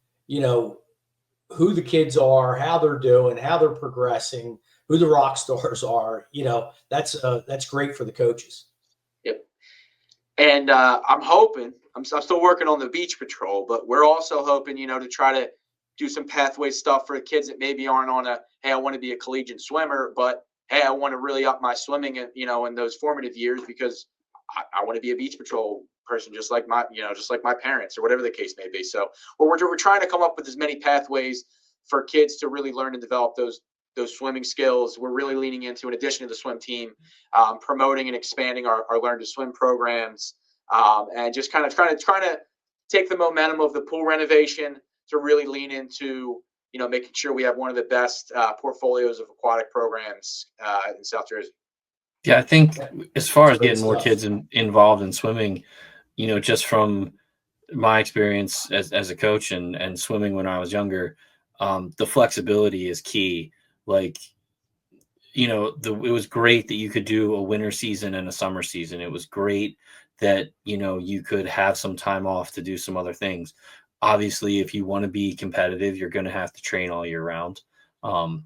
who the kids are, how they're doing, how they're progressing, who the rock stars are, that's great for the coaches. Yep. And I'm hoping, I'm still working on the beach patrol, but we're also hoping, to try to do some pathway stuff for the kids that maybe aren't on hey, I want to be a collegiate swimmer, but hey, I want to really up my swimming, in those formative years, because I want to be a beach patrol person, just like my parents, or whatever the case may be. So we're trying to come up with as many pathways for kids to really learn and develop those those swimming skills. We're really leaning into, in addition to the swim team, promoting and expanding our Learn to Swim programs, and just kind of trying to take the momentum of the pool renovation to really lean into, making sure we have one of the best portfolios of aquatic programs in South Jersey. Yeah, I think as far as getting more kids involved in swimming, just from my experience as a coach and swimming when I was younger, the flexibility is key. Like, it was great that you could do a winter season and a summer season. It was great that, you could have some time off to do some other things. Obviously, if you want to be competitive, you're going to have to train all year round. But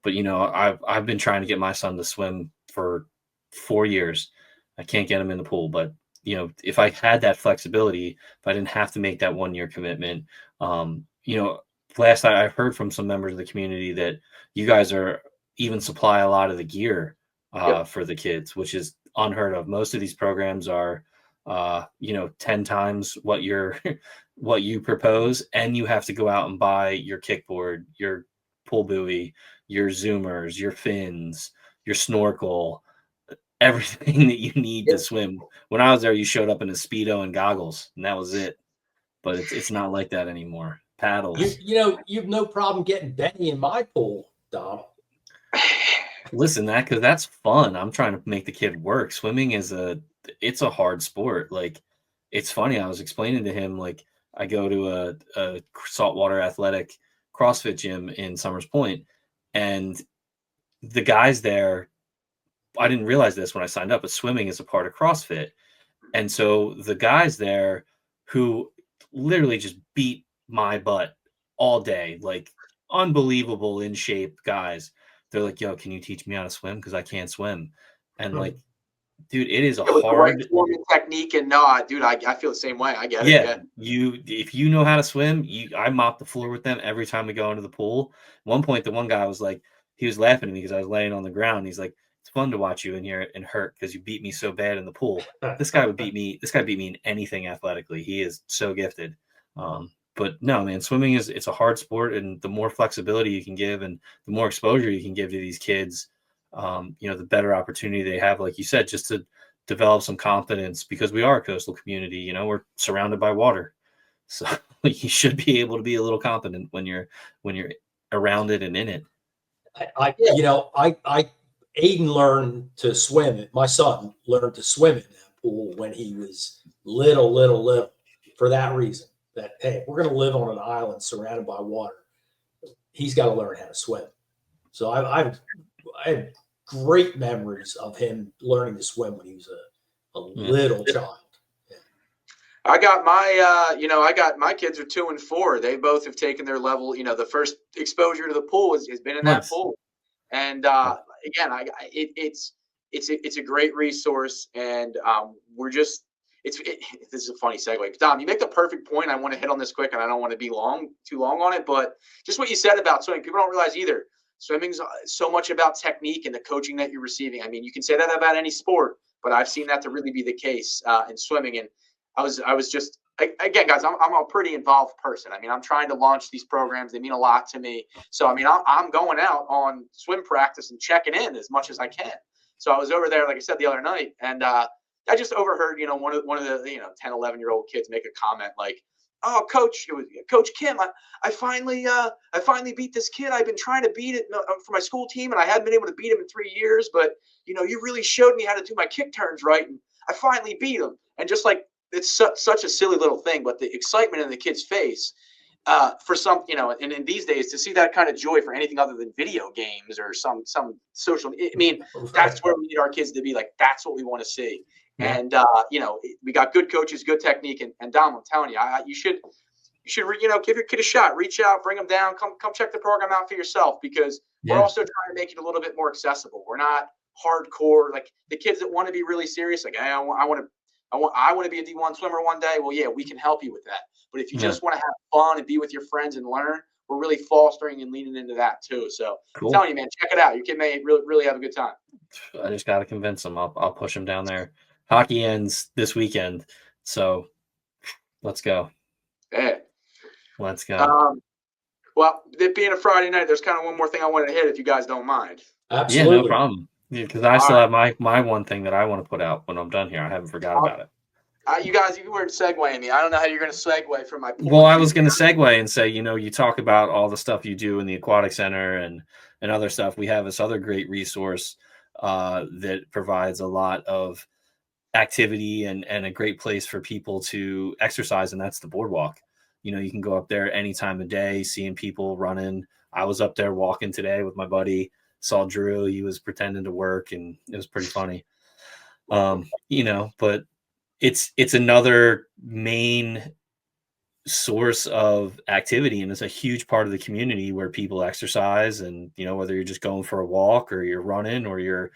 I've been trying to get my son to swim for 4 years. I can't get him in the pool, but if I had that flexibility, if I didn't have to make that 1 year commitment, last I've heard from some members of the community that you guys are even supply a lot of the gear for the kids, which is unheard of. Most of these programs are 10 times what you propose, and you have to go out and buy your kickboard, your pull buoy, your zoomers, your fins, your snorkel, everything that you need to swim. When I was there, you showed up in a Speedo and goggles, and that was it. But it's not like that anymore. Paddles. You've no problem getting Benny in my pool, Dom. Listen, because that's fun. I'm trying to make the kid work. Swimming it's a hard sport. Like, it's funny. I was explaining to him, like, I go to a saltwater athletic CrossFit gym in Summers Point, and the guys there, I didn't realize this when I signed up, but swimming is a part of CrossFit. And so the guys there who literally just beat my butt all day, like unbelievable in shape guys, they're like, yo, can you teach me how to swim? Because I can't swim. And like, dude, it is a hard swimming technique. And dude, I feel the same way. I get it. Yeah. If you know how to swim, I mop the floor with them every time we go into the pool. At one point, the one guy was like, he was laughing at me because I was laying on the ground. He's like, it's fun to watch you in here and hurt because you beat me so bad in the pool. This guy beat me in anything athletically. He is so gifted. But no, man, swimming it's a hard sport, and the more flexibility you can give and the more exposure you can give to these kids, the better opportunity they have, like you said, just to develop some confidence, because we are a coastal community. We're surrounded by water, so you should be able to be a little confident when you're around it and in it. Aiden learned to swim. My son learned to swim in that pool when he was little, for that reason. That, hey, we're going to live on an island surrounded by water. He's got to learn how to swim. So I have great memories of him learning to swim when he was a little child. Yeah. I got my kids are 2 and 4. They both have taken their level. The first exposure to the pool has been in that pool. And again, it's a great resource, and we're just this is a funny segue. Dom, you make the perfect point. I want to hit on this quick, and I don't want to be too long on it, but just what you said about swimming, people don't realize either. Swimming's so much about technique and the coaching that you're receiving. I mean, you can say that about any sport, but I've seen that to really be the case in swimming. And I was just, again, guys, I'm a pretty involved person. I mean, I'm trying to launch these programs. They mean a lot to me. So, I mean, I'm going out on swim practice and checking in as much as I can. So I was over there, like I said, the other night, and I just overheard, one of the 10, 11-year-old kids make a comment like, "Oh, Coach, it was Coach Kim. I finally beat this kid. I've been trying to beat it for my school team, and I hadn't been able to beat him in 3 years. But you really showed me how to do my kick turns right, and I finally beat him." And just like, it's such a silly little thing, but the excitement in the kid's face for some, and in these days, to see that kind of joy for anything other than video games or some social. I mean, that's where we need our kids to be. Like, that's what we want to see. And we got good coaches, good technique, and Dom, I'm telling you, you should give your kid a shot. Reach out, bring them down, come check the program out for yourself, because we're also trying to make it a little bit more accessible. We're not hardcore, like the kids that want to be really serious. Like, hey, I want to be a D1 swimmer one day. Well, yeah, we can help you with that. But if you just want to have fun and be with your friends and learn, we're really fostering and leaning into that too. So I'm telling you, man, check it out. Your kid may really have a good time. I just got to convince them. I'll push them down there. Hockey ends this weekend, so let's go. Yeah. Let's go. Well, it being a Friday night, there's kind of one more thing I wanted to hit, if you guys don't mind. Absolutely. Yeah, no problem. Because I still have my one thing that I want to put out when I'm done here. I haven't forgot about it. You guys, you weren't segueing me. I don't know how you're going to segue from my point. Well, I was going to segue and say, you talk about all the stuff you do in the aquatic center and other stuff. We have this other great resource that provides a lot of activity and a great place for people to exercise, and that's the boardwalk. You can go up there any time of day, seeing people running. I was up there walking today with my buddy, saw Drew. He was pretending to work, and it was pretty funny. But it's another main source of activity, and it's a huge part of the community where people exercise. And whether you're just going for a walk or you're running or you're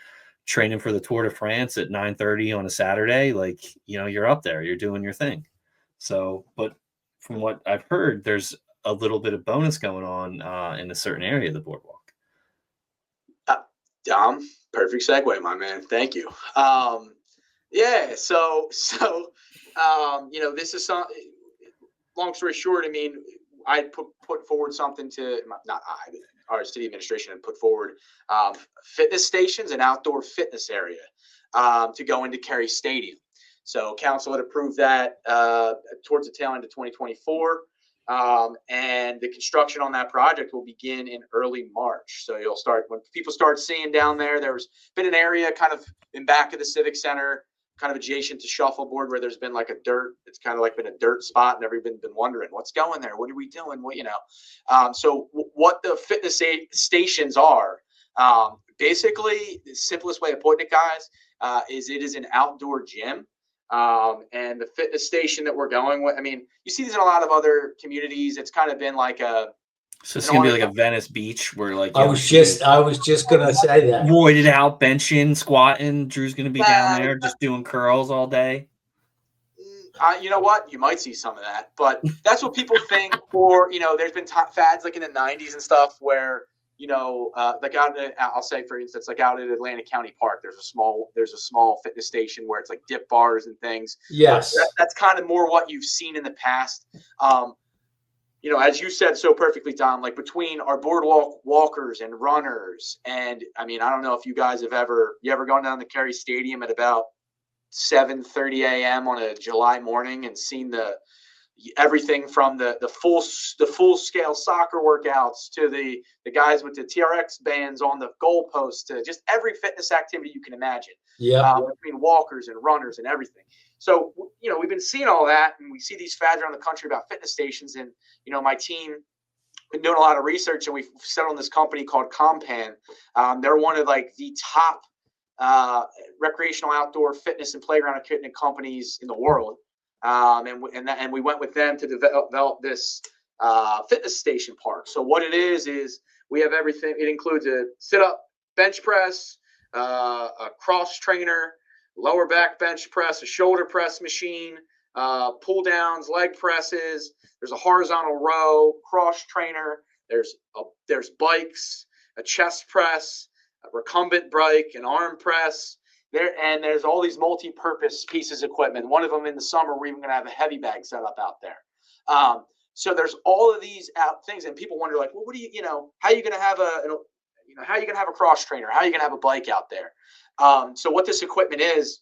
training for the Tour de France at 9:30 on a Saturday, you're up there, you're doing your thing. So, but from what I've heard, there's a little bit of bonus going on in a certain area of the boardwalk. Dom, perfect segue, my man. Thank you. Yeah. So this is some. Long story short, I mean, I put forward something our city administration had put forward fitness stations and outdoor fitness area to go into Kerry Stadium. So council had approved that towards the tail end of 2024. And the construction on that project will begin in early March. So you'll start when people start seeing down there. There's been an area kind of in back of the Civic Center, kind of adjacent to Shuffleboard, where there's been like a dirt. It's kind of like been a dirt spot, and everybody's been wondering what's going there. What are we doing? So what the fitness stations are, basically the simplest way of putting it, guys, is it is an outdoor gym. And the fitness station that we're going with, I mean, you see these in a lot of other communities. It's kind of been like so it's gonna be like a Venice Beach where I was just gonna say that. Roided out, benching, squatting. Drew's gonna be down there just doing curls all day. You know what? You might see some of that, but that's what people think. Or there's been fads like in the '90s and stuff where like I'll say, for instance, like out at Atlantic County Park, there's a small fitness station where it's like dip bars and things. Yes, that's kind of more what you've seen in the past. As you said so perfectly, Tom, like between our boardwalk walkers and runners, and I mean, I don't know if you guys have ever gone down to Kerry Stadium at about 7:30 a.m. on a July morning and seen everything from the full scale soccer workouts to the guys with the TRX bands on the goalposts to just every fitness activity you can imagine. Yeah. Between walkers and runners and everything. So, we've been seeing all that, and we see these fads around the country about fitness stations. And, my team been doing a lot of research, and we've settled on this company called Compan. They're one of like the top recreational outdoor fitness and playground equipment companies in the world. And we went with them to develop this fitness station park. So what it is we have everything. It includes a sit-up bench press, a cross trainer, lower back bench press, a shoulder press machine, pull downs, leg presses. There's a horizontal row, cross trainer. There's bikes, a chest press, a recumbent bike, an arm press. There's all these multi-purpose pieces of equipment. One of them in the summer, we're even going to have a heavy bag set up out there. So there's all of these things, and people wonder, like, well, what do how are you going to have how are you going to have a cross trainer? How are you going to have a bike out there? So what this equipment is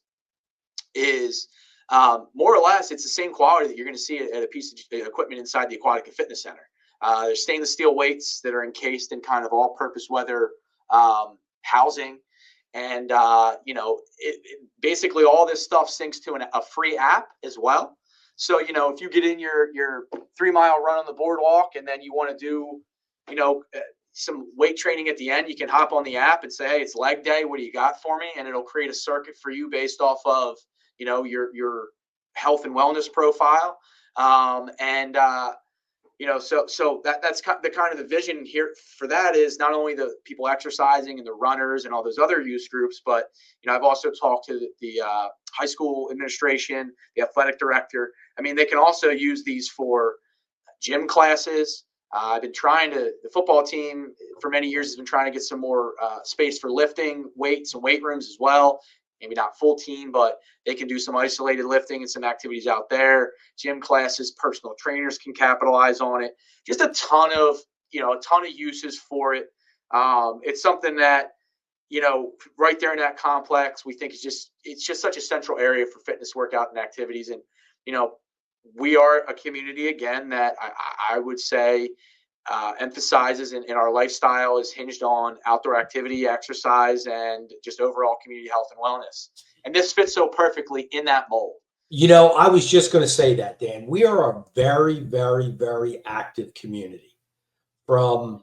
more or less, it's the same quality that you're going to see at a piece of equipment inside the Aquatic and Fitness Center. There's stainless steel weights that are encased in kind of all-purpose weather housing. And, basically all this stuff syncs to a free app as well. So, if you get in your 3-mile run on the boardwalk and then you want to do, some weight training at the end, you can hop on the app and say, hey, it's leg day. What do you got for me? And it'll create a circuit for you based off of, your health and wellness profile. So that's the kind of the vision here for that is not only the people exercising and the runners and all those other use groups, but, I've also talked to the high school administration, the athletic director. I mean, they can also use these for gym classes. I've been the football team for many years has been trying to get some more space for lifting weights and weight rooms as well. Maybe not full team, but they can do some isolated lifting and some activities out there. Gym classes, personal trainers can capitalize on it. Just a ton of a ton of uses for it. It's something that, right there in that complex, we think it's just such a central area for fitness, workout, and activities. And, we are a community, again, that I would say emphasizes in our lifestyle is hinged on outdoor activity, exercise, and just overall community health and wellness. And this fits so perfectly in that mold. I was just going to say that, Dan. We are a very, very, very active community. From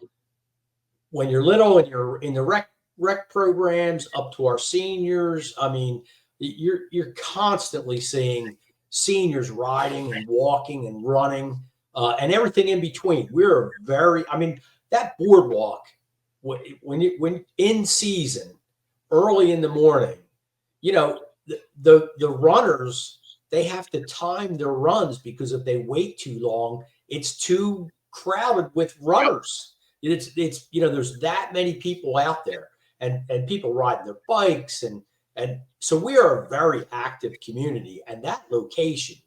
when you're little and you're in the rec programs up to our seniors. I mean, you're constantly seeing seniors riding and walking and running and everything in between. We're that boardwalk when in season, early in the morning, the runners, they have to time their runs, because if they wait too long, it's too crowded with runners. It's there's that many people out there, and people riding their bikes, and so we are a very active community. And that location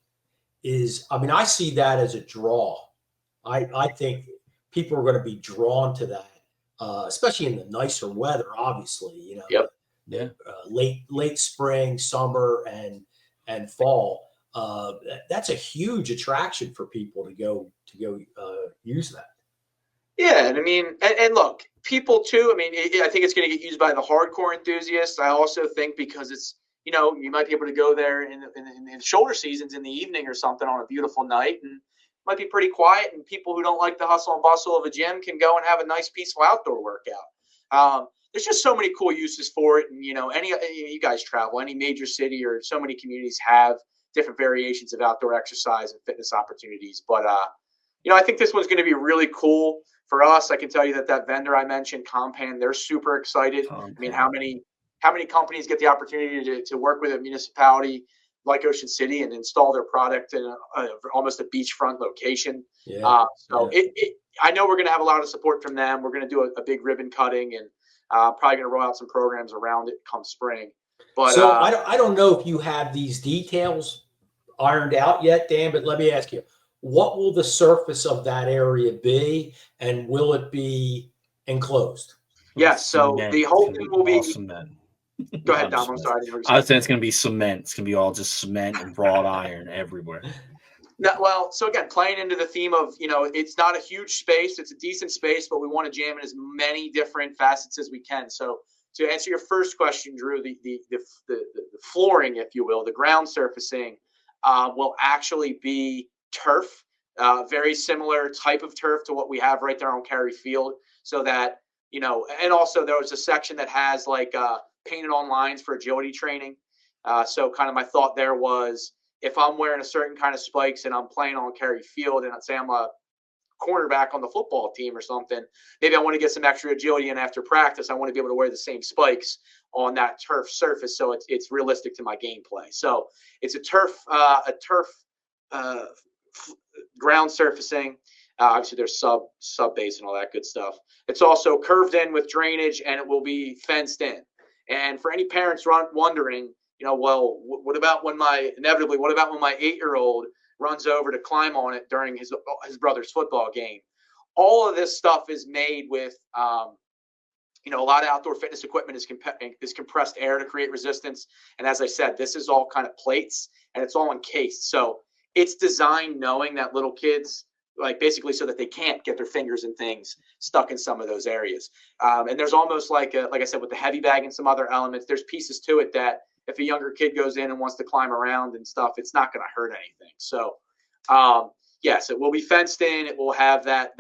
is, I see that as a draw. I think people are going to be drawn to that, especially in the nicer weather, obviously, Yep. Yeah. Late spring, summer, and fall. That's a huge attraction for people to go use that. Yeah, and and look, people too. I think it's going to get used by the hardcore enthusiasts. I also think because it's, you might be able to go there in the shoulder seasons in the evening or something on a beautiful night, and it might be pretty quiet. And people who don't like the hustle and bustle of a gym can go and have a nice, peaceful outdoor workout. There's just so many cool uses for it. And, you guys travel, any major city or so many communities have different variations of outdoor exercise and fitness opportunities. But, I think this one's going to be really cool for us. I can tell you that vendor I mentioned, Compan, they're super excited. Compan. How many companies get the opportunity to work with a municipality like Ocean City and install their product in almost a beachfront location? Yeah. I know we're going to have a lot of support from them. We're going to do a big ribbon cutting, and probably going to roll out some programs around it come spring. But so I don't know if you have these details ironed out yet, Dan, but let me ask you, what will the surface of that area be, and will it be enclosed? Yes. So the whole thing will be cement. Go ahead, Dom. I'm sorry. I was saying it's going to be cement. It's going to be all just cement and wrought iron everywhere. No, well, so again, playing into the theme of, it's not a huge space. It's a decent space, but we want to jam in as many different facets as we can. So to answer your first question, Drew, the flooring, if you will, the ground surfacing will actually be turf, very similar type of turf to what we have right there on Cary Field. So that, and also there was a section that has painted on lines for agility training. So kind of my thought there was, if I'm wearing a certain kind of spikes and I'm playing on Cary Field, and I'd say I'm a cornerback on the football team or something, maybe I want to get some extra agility in after practice. I want to be able to wear the same spikes on that turf surface, so it's realistic to my gameplay. So it's a turf ground surfacing. Obviously, there's sub base and all that good stuff. It's also curved in with drainage, and it will be fenced in. And for any parents wondering, what about when my 8-year-old runs over to climb on it during his brother's football game? All of this stuff is made with, a lot of outdoor fitness equipment is compressed air to create resistance. And as I said, this is all kind of plates, and it's all encased. So it's designed knowing that little kids, basically so that they can't get their fingers and things stuck in some of those areas. And there's almost like I said, with the heavy bag and some other elements, there's pieces to it that if a younger kid goes in and wants to climb around and stuff, it's not going to hurt anything. So, yes, it will be fenced in. It will have that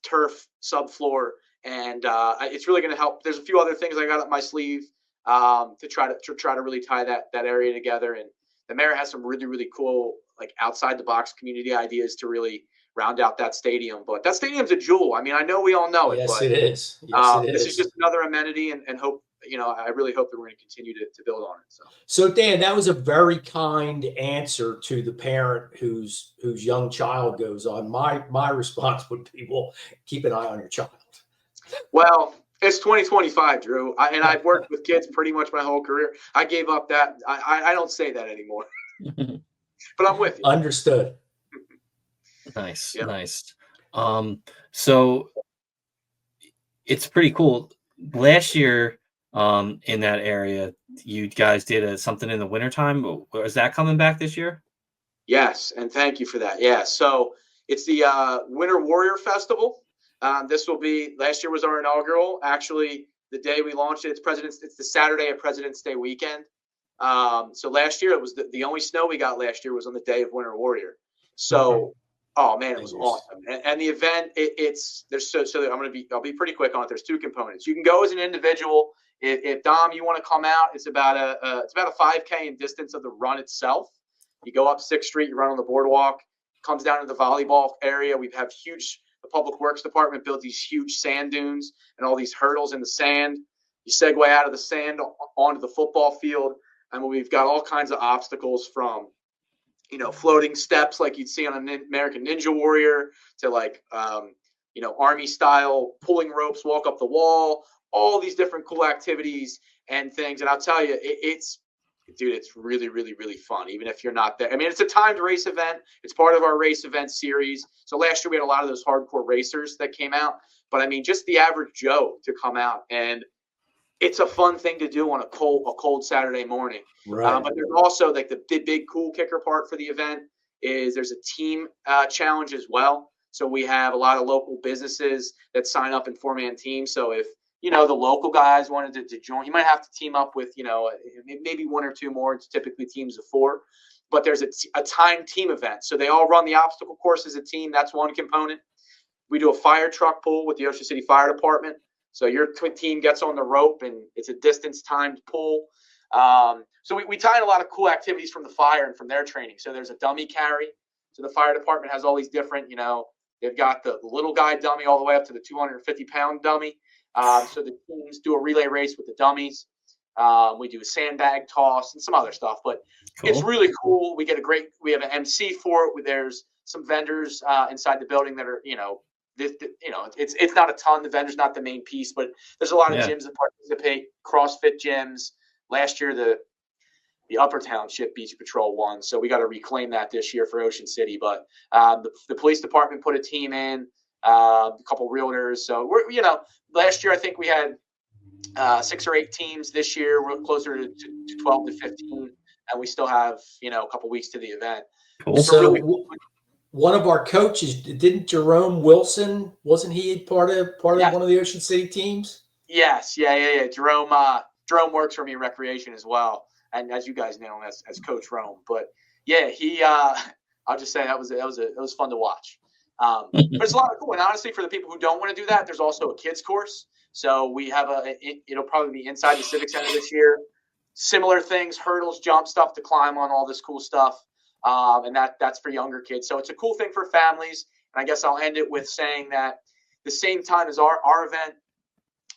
turf subfloor, and it's really going to help. There's a few other things I got up my sleeve to try to really tie that area together. And the mayor has some really, really cool, outside the box community ideas to really round out that stadium. But that stadium's a jewel. I know we all know it. Yes, but, it is. Yes, it is. This is just another amenity, and hope, I really hope that we're going to continue to build on it. So Dan, that was a very kind answer to the parent whose young child goes on. My response would be, well, keep an eye on your child. Well, it's 2025, Drew, and I've worked with kids pretty much my whole career. I gave up that. I don't say that anymore. But I'm with you. Understood. Nice, Yep. nice. So it's pretty cool. Last year, in that area, you guys did something in the wintertime. Is that coming back this year? Yes, and thank you for that. Yeah, so it's the Winter Warrior Festival. This will be, last year was our inaugural. Actually, the day we launched it, it's the Saturday of President's Day weekend. So last year, it was the only snow we got last year was on the day of Winter Warrior. So, oh man, it was awesome. And the event, I'll be pretty quick on it. There's two components. You can go as an individual. If Dom, you want to come out, it's about a 5K in distance of the run itself. You go up 6th Street, you run on the boardwalk, comes down to the volleyball area. We have the Public Works Department built these huge sand dunes and all these hurdles in the sand. You segue out of the sand onto the football field. And we've got all kinds of obstacles from, floating steps like you'd see on an American Ninja Warrior to Army style pulling ropes, walk up the wall, all these different cool activities and things. And I'll tell you, it's really, really, really fun, even if you're not there. I mean, it's a timed race event. It's part of our race event series. So last year we had a lot of those hardcore racers that came out. But I mean, just the average Joe to come out, and it's a fun thing to do on a cold Saturday morning. Right. But there's also like the big cool kicker part for the event is there's a team challenge as well. So we have a lot of local businesses that sign up in 4-man teams. So if the local guys wanted to join, you might have to team up with, maybe one or two more. It's typically teams of 4, but there's a timed team event. So they all run the obstacle course as a team. That's one component. We do a fire truck pull with the Ocean City Fire Department. So your team gets on the rope and it's a distance timed pull. So we tie in a lot of cool activities from the fire and from their training. So there's a dummy carry. So the fire department has all these different, they've got the little guy dummy all the way up to the 250-pound dummy. So the teams do a relay race with the dummies. We do a sandbag toss and some other stuff, but It's really cool. We have an MC for it. There's some vendors inside the building that are, it's not a ton. The vendor's not the main piece, but there's a lot of gyms that participate. CrossFit gyms. Last year, the Upper Township Beach Patrol won, so we got to reclaim that this year for Ocean City. But the police department put a team in, a couple realtors. So we're, last year I think we had 6 or 8 teams. This year we're closer to 12 to 15, and we still have a couple weeks to the event. Cool. So one of our coaches, didn't Jerome Wilson? Wasn't he part of one of the Ocean City teams? Yes, yeah. Jerome works for me in recreation as well, and as you guys know him as Coach Rome. But yeah, he I'll just say it was fun to watch. But it's a lot of cool. And honestly, for the people who don't want to do that, there's also a kids course. So we have it'll probably be inside the Civic Center this year. Similar things, hurdles, jump stuff to climb on, all this cool stuff. And that's for younger kids. So it's a cool thing for families. And I guess I'll end it with saying that the same time as our event,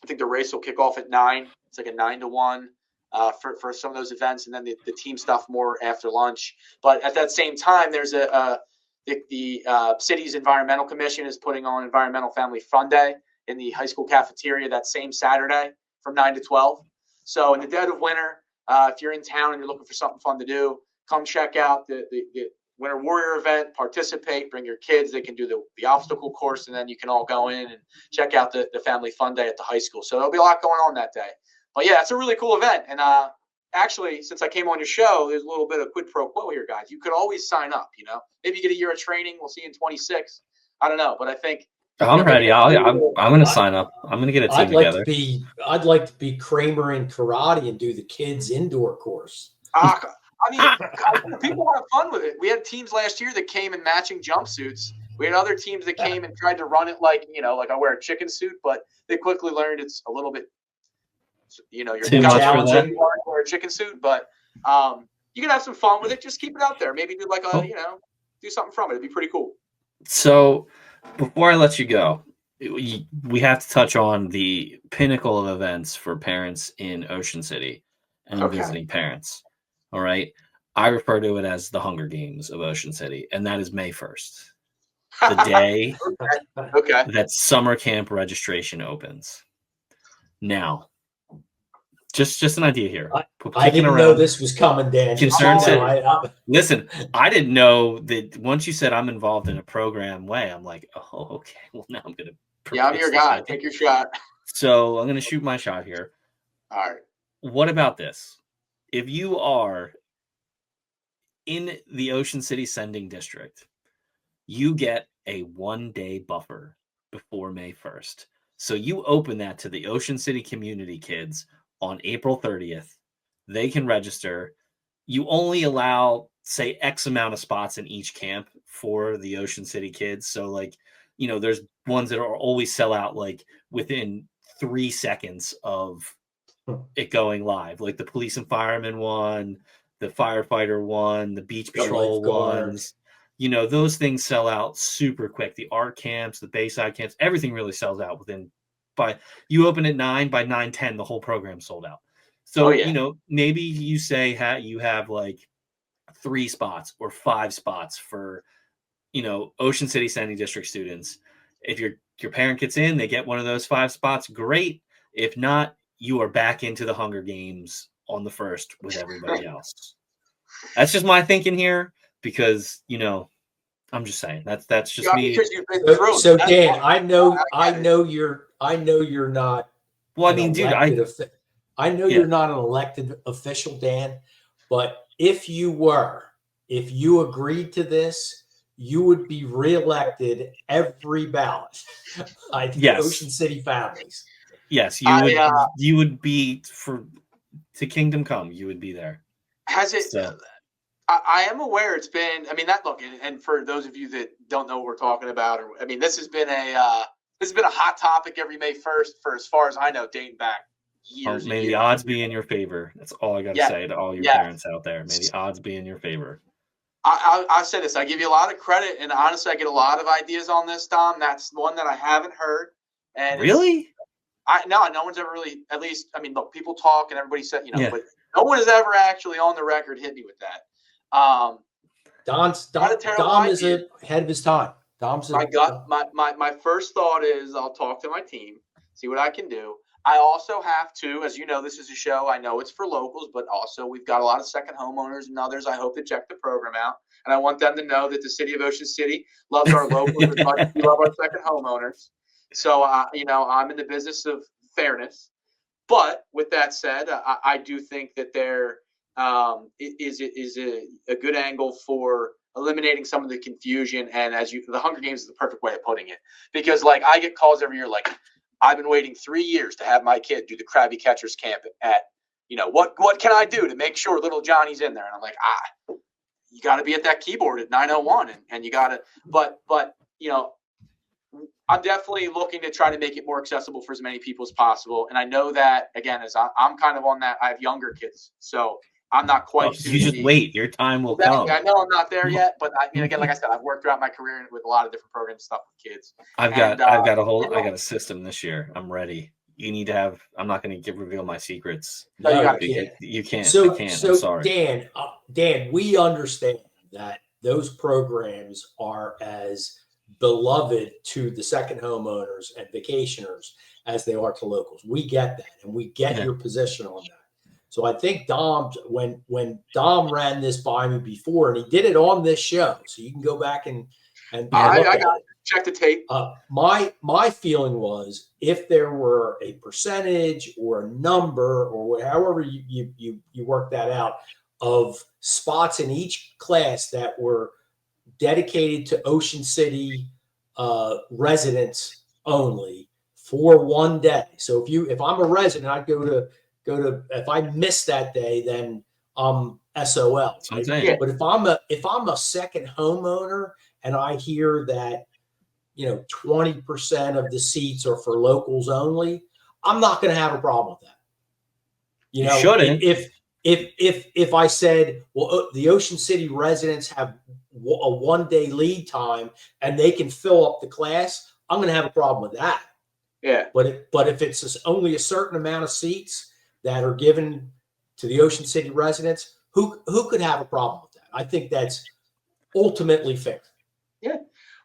I think the race will kick off at 9. It's like a 9 to 1 for some of those events, and then the team stuff more after lunch. But at that same time, there's the city's environmental commission is putting on Environmental Family Fun Day in the high school cafeteria that same Saturday from 9 to 12. So in the dead of winter, if you're in town and you're looking for something fun to do, come check out the Winter Warrior event, participate, bring your kids. They can do the obstacle course, and then you can all go in and check out the Family Fun Day at the high school. So there'll be a lot going on that day. But yeah, it's a really cool event. And actually, since I came on your show, there's a little bit of quid pro quo here, guys. You could always sign up, Maybe you get a year of training. We'll see you in 26. I don't know, but I think I'm ready. I'm going to sign up. I'm going to get a team together. I'd like to be Kramer in karate and do the kids indoor course. People have fun with it. We had teams last year that came in matching jumpsuits. We had other teams that came and tried to run it like I wear a chicken suit, but they quickly learned it's a little bit, you're too much for them. Wear a chicken suit, but you can have some fun with it. Just keep it out there. Maybe do do something from it. It'd be pretty cool. So before I let you go, we have to touch on the pinnacle of events for parents in Ocean City and visiting parents. All right. I refer to it as the Hunger Games of Ocean City, and that is May 1st, the day that summer camp registration opens. Now, Just an idea here. I didn't know this was coming, Dan. Concern said, listen, I didn't know that once you said I'm involved in a program way, I'm like, oh, okay. Well, now I'm going to. Yeah, I'm your guy. Take your shot. So I'm going to shoot my shot here. All right. What about this? If you are in the Ocean City Sending District, you get a 1-day buffer before May 1st. So you open that to the Ocean City community kids on April 30th. They can register. You only allow, say, X amount of spots in each camp for the Ocean City kids. So, like, you know, there's ones that are always sell out, like, within 3 seconds of it going live. Like the police and fireman one, the firefighter one, the beach patrol ones. You know, those things sell out super quick. The art camps, the Bayside camps, everything really sells out within. You open at 9, by 9:10, the whole program's sold out. So, you know, maybe you say you have like 3 spots or 5 spots for, you know, Ocean City Sending District students. If your parent gets in, they get one of those 5 spots. Great. If not, you are back into the Hunger Games on the 1st with everybody else. That's just my thinking here because, you know, I'm just saying that's just me. So Dan, I know you're not. Well, I mean, dude, I know you're not an elected official, Dan, but if you agreed to this, you would be reelected every ballot by the Ocean City families. Yes, you would be to Kingdom Come. You would be there. Has it? So. I am aware it's been. I mean, and for those of you that don't know what we're talking about, I mean, this has been a hot topic every May 1st for as far as I know, dating back years. May the odds be in your favor. That's all I got to say to all your parents out there. May the odds be in your favor. I said this. I give you a lot of credit, and honestly, I get a lot of ideas on this, Dom. That's one that I haven't heard. And really? No one's ever really. At least, I mean, look, people talk, and everybody said, you know, but no one has ever actually on the record hit me with that. Dom is ahead of his time. My first thought is I'll talk to my team, see what I can do. I also have to, as you know, this is a show. I know it's for locals, but also we've got a lot of second homeowners and others. I hope to check the program out, and I want them to know that the city of Ocean City loves our locals as much as we love our second homeowners. So, you know, I'm in the business of fairness. But with that said, I do think that there is a good angle for eliminating some of the confusion. And the Hunger Games is the perfect way of putting it, because like I get calls every year, like I've been waiting 3 years to have my kid do the Krabby Catchers camp at, you know, what can I do to make sure little Johnny's in there? And I'm like, you got to be at that keyboard at 9:01 and you got to, but, you know, I'm definitely looking to try to make it more accessible for as many people as possible. And I know that, again, as I'm kind of on that, I have younger kids, so I'm not quite. You just wait. Your time will come. I know I'm not there yet, but I mean, again, like I said, I've worked throughout my career with a lot of different programs and stuff with kids. I got a system this year. I'm ready. You need to have. I'm not going to reveal my secrets. No, you can't. So, I can't. I'm sorry. Dan, we understand that those programs are as beloved to the second homeowners and vacationers as they are to locals. We get that, and we get your position on that. So I think Dom, when Dom ran this by me before, and he did it on this show, so you can go back and I got it. Check the tape. My feeling was if there were a percentage or a number or however you work that out of spots in each class that were dedicated to Ocean City residents only for 1 day. So if I'm a resident, I'd go to if I miss that day, then I'm SOL. Right? But if I'm a second homeowner and I hear that, you know, 20% of the seats are for locals only, I'm not going to have a problem with that. You know, shouldn't. If I said, well, the Ocean City residents have a 1 day lead time and they can fill up the class, I'm going to have a problem with that. Yeah. But if it's only a certain amount of seats that are given to the Ocean City residents, who could have a problem with that? I think that's ultimately fair. Yeah.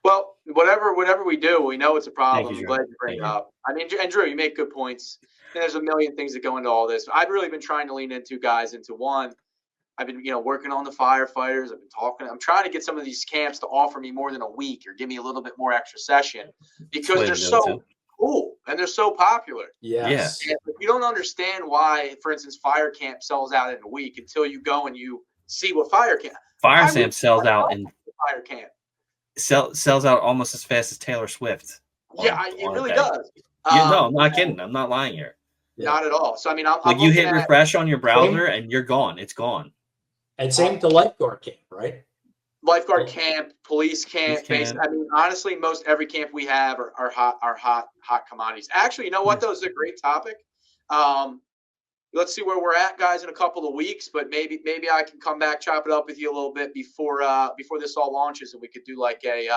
Well, whatever we do, we know it's a problem. I'm glad you bring it up. I mean, and Drew, you make good points. there's a million things that go into all this. I've really been trying to lean into one. I've been, working on the firefighters. I've been talking. I'm trying to get some of these camps to offer me more than a week or give me a little bit more extra session because they're so cool and they're so popular. Yes. And you don't understand why, for instance, fire camp sells out in a week until you go and you see what fire camp. Fire camp sells out in fire camp. Sells out almost as fast as Taylor Swift. It really does. No, I'm not kidding. I'm not lying here. Not at all. So I mean, I'm you hit refresh on your browser and you're gone. It's gone. And same with the lifeguard camp, right? Lifeguard camp, police camp. I mean, honestly, most every camp we have are hot commodities. Actually, you know what? Though, is a great topic. Let's see where we're at, guys, in a couple of weeks. But maybe I can come back, chop it up with you a little bit before this all launches, and we could do like a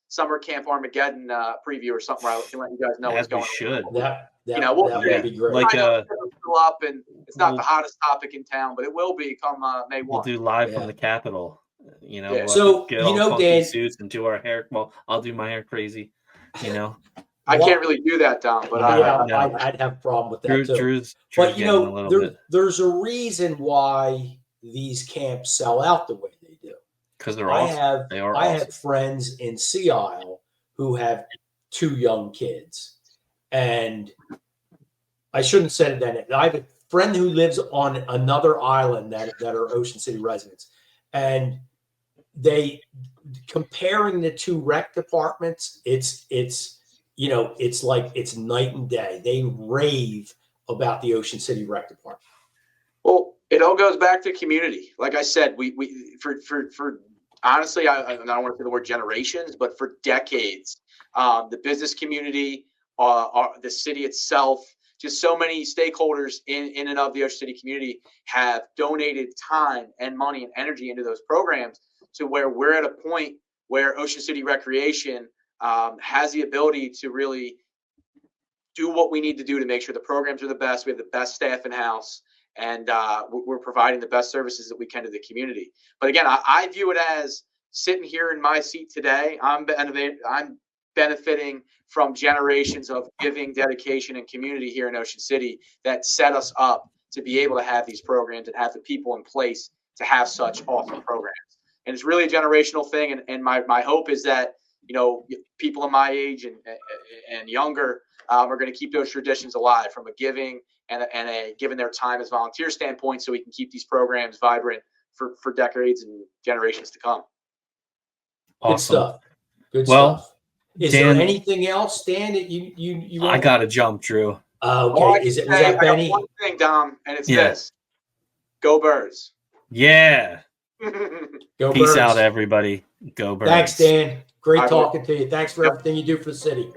summer camp Armageddon preview or something. Where I can let you guys know what's going on. That would be great. Like up, and it's not the hottest topic in town, but it will be come May 1. We'll do live from the Capitol. So get all Dan, suits and do our hair. Well, I'll do my hair crazy. I can't really do that, Tom. But I'd have a problem with that too. Drew's but there's a reason why these camps sell out the way they do. Because they're awesome. I have friends in Sea Isle who have 2 young kids, and I shouldn't have said that. I have a friend who lives on another island that are Ocean City residents, and they comparing the 2 rec departments. It's like it's night and day. They rave about the Ocean City rec department. Well, it all goes back to community. Like I said, we for honestly, I don't want to say the word generations, but for decades, the business community, the city itself, just so many stakeholders in and of the Ocean City community have donated time and money and energy into those programs to where we're at a point where Ocean City Recreation has the ability to really do what we need to do to make sure the programs are the best. We have the best staff in-house, and we're providing the best services that we can to the community. But again, I view it as sitting here in my seat today, I'm benefiting from generations of giving, dedication, and community here in Ocean City that set us up to be able to have these programs and have the people in place to have such awesome programs. And it's really a generational thing. And my hope is that, people in my age and younger are going to keep those traditions alive from a giving and a giving their time as volunteer standpoint, so we can keep these programs vibrant for decades and generations to come. Awesome. Good stuff. Is there anything else, Dan, that you I got to jump, Drew. Okay. Was that Benny? One thing, Dom, and it's this. Go Birds. Yeah. Go Peace Birds. out, everybody. Go Birds. Thanks, Dan. Great talking to you. Thanks for everything you do for the city.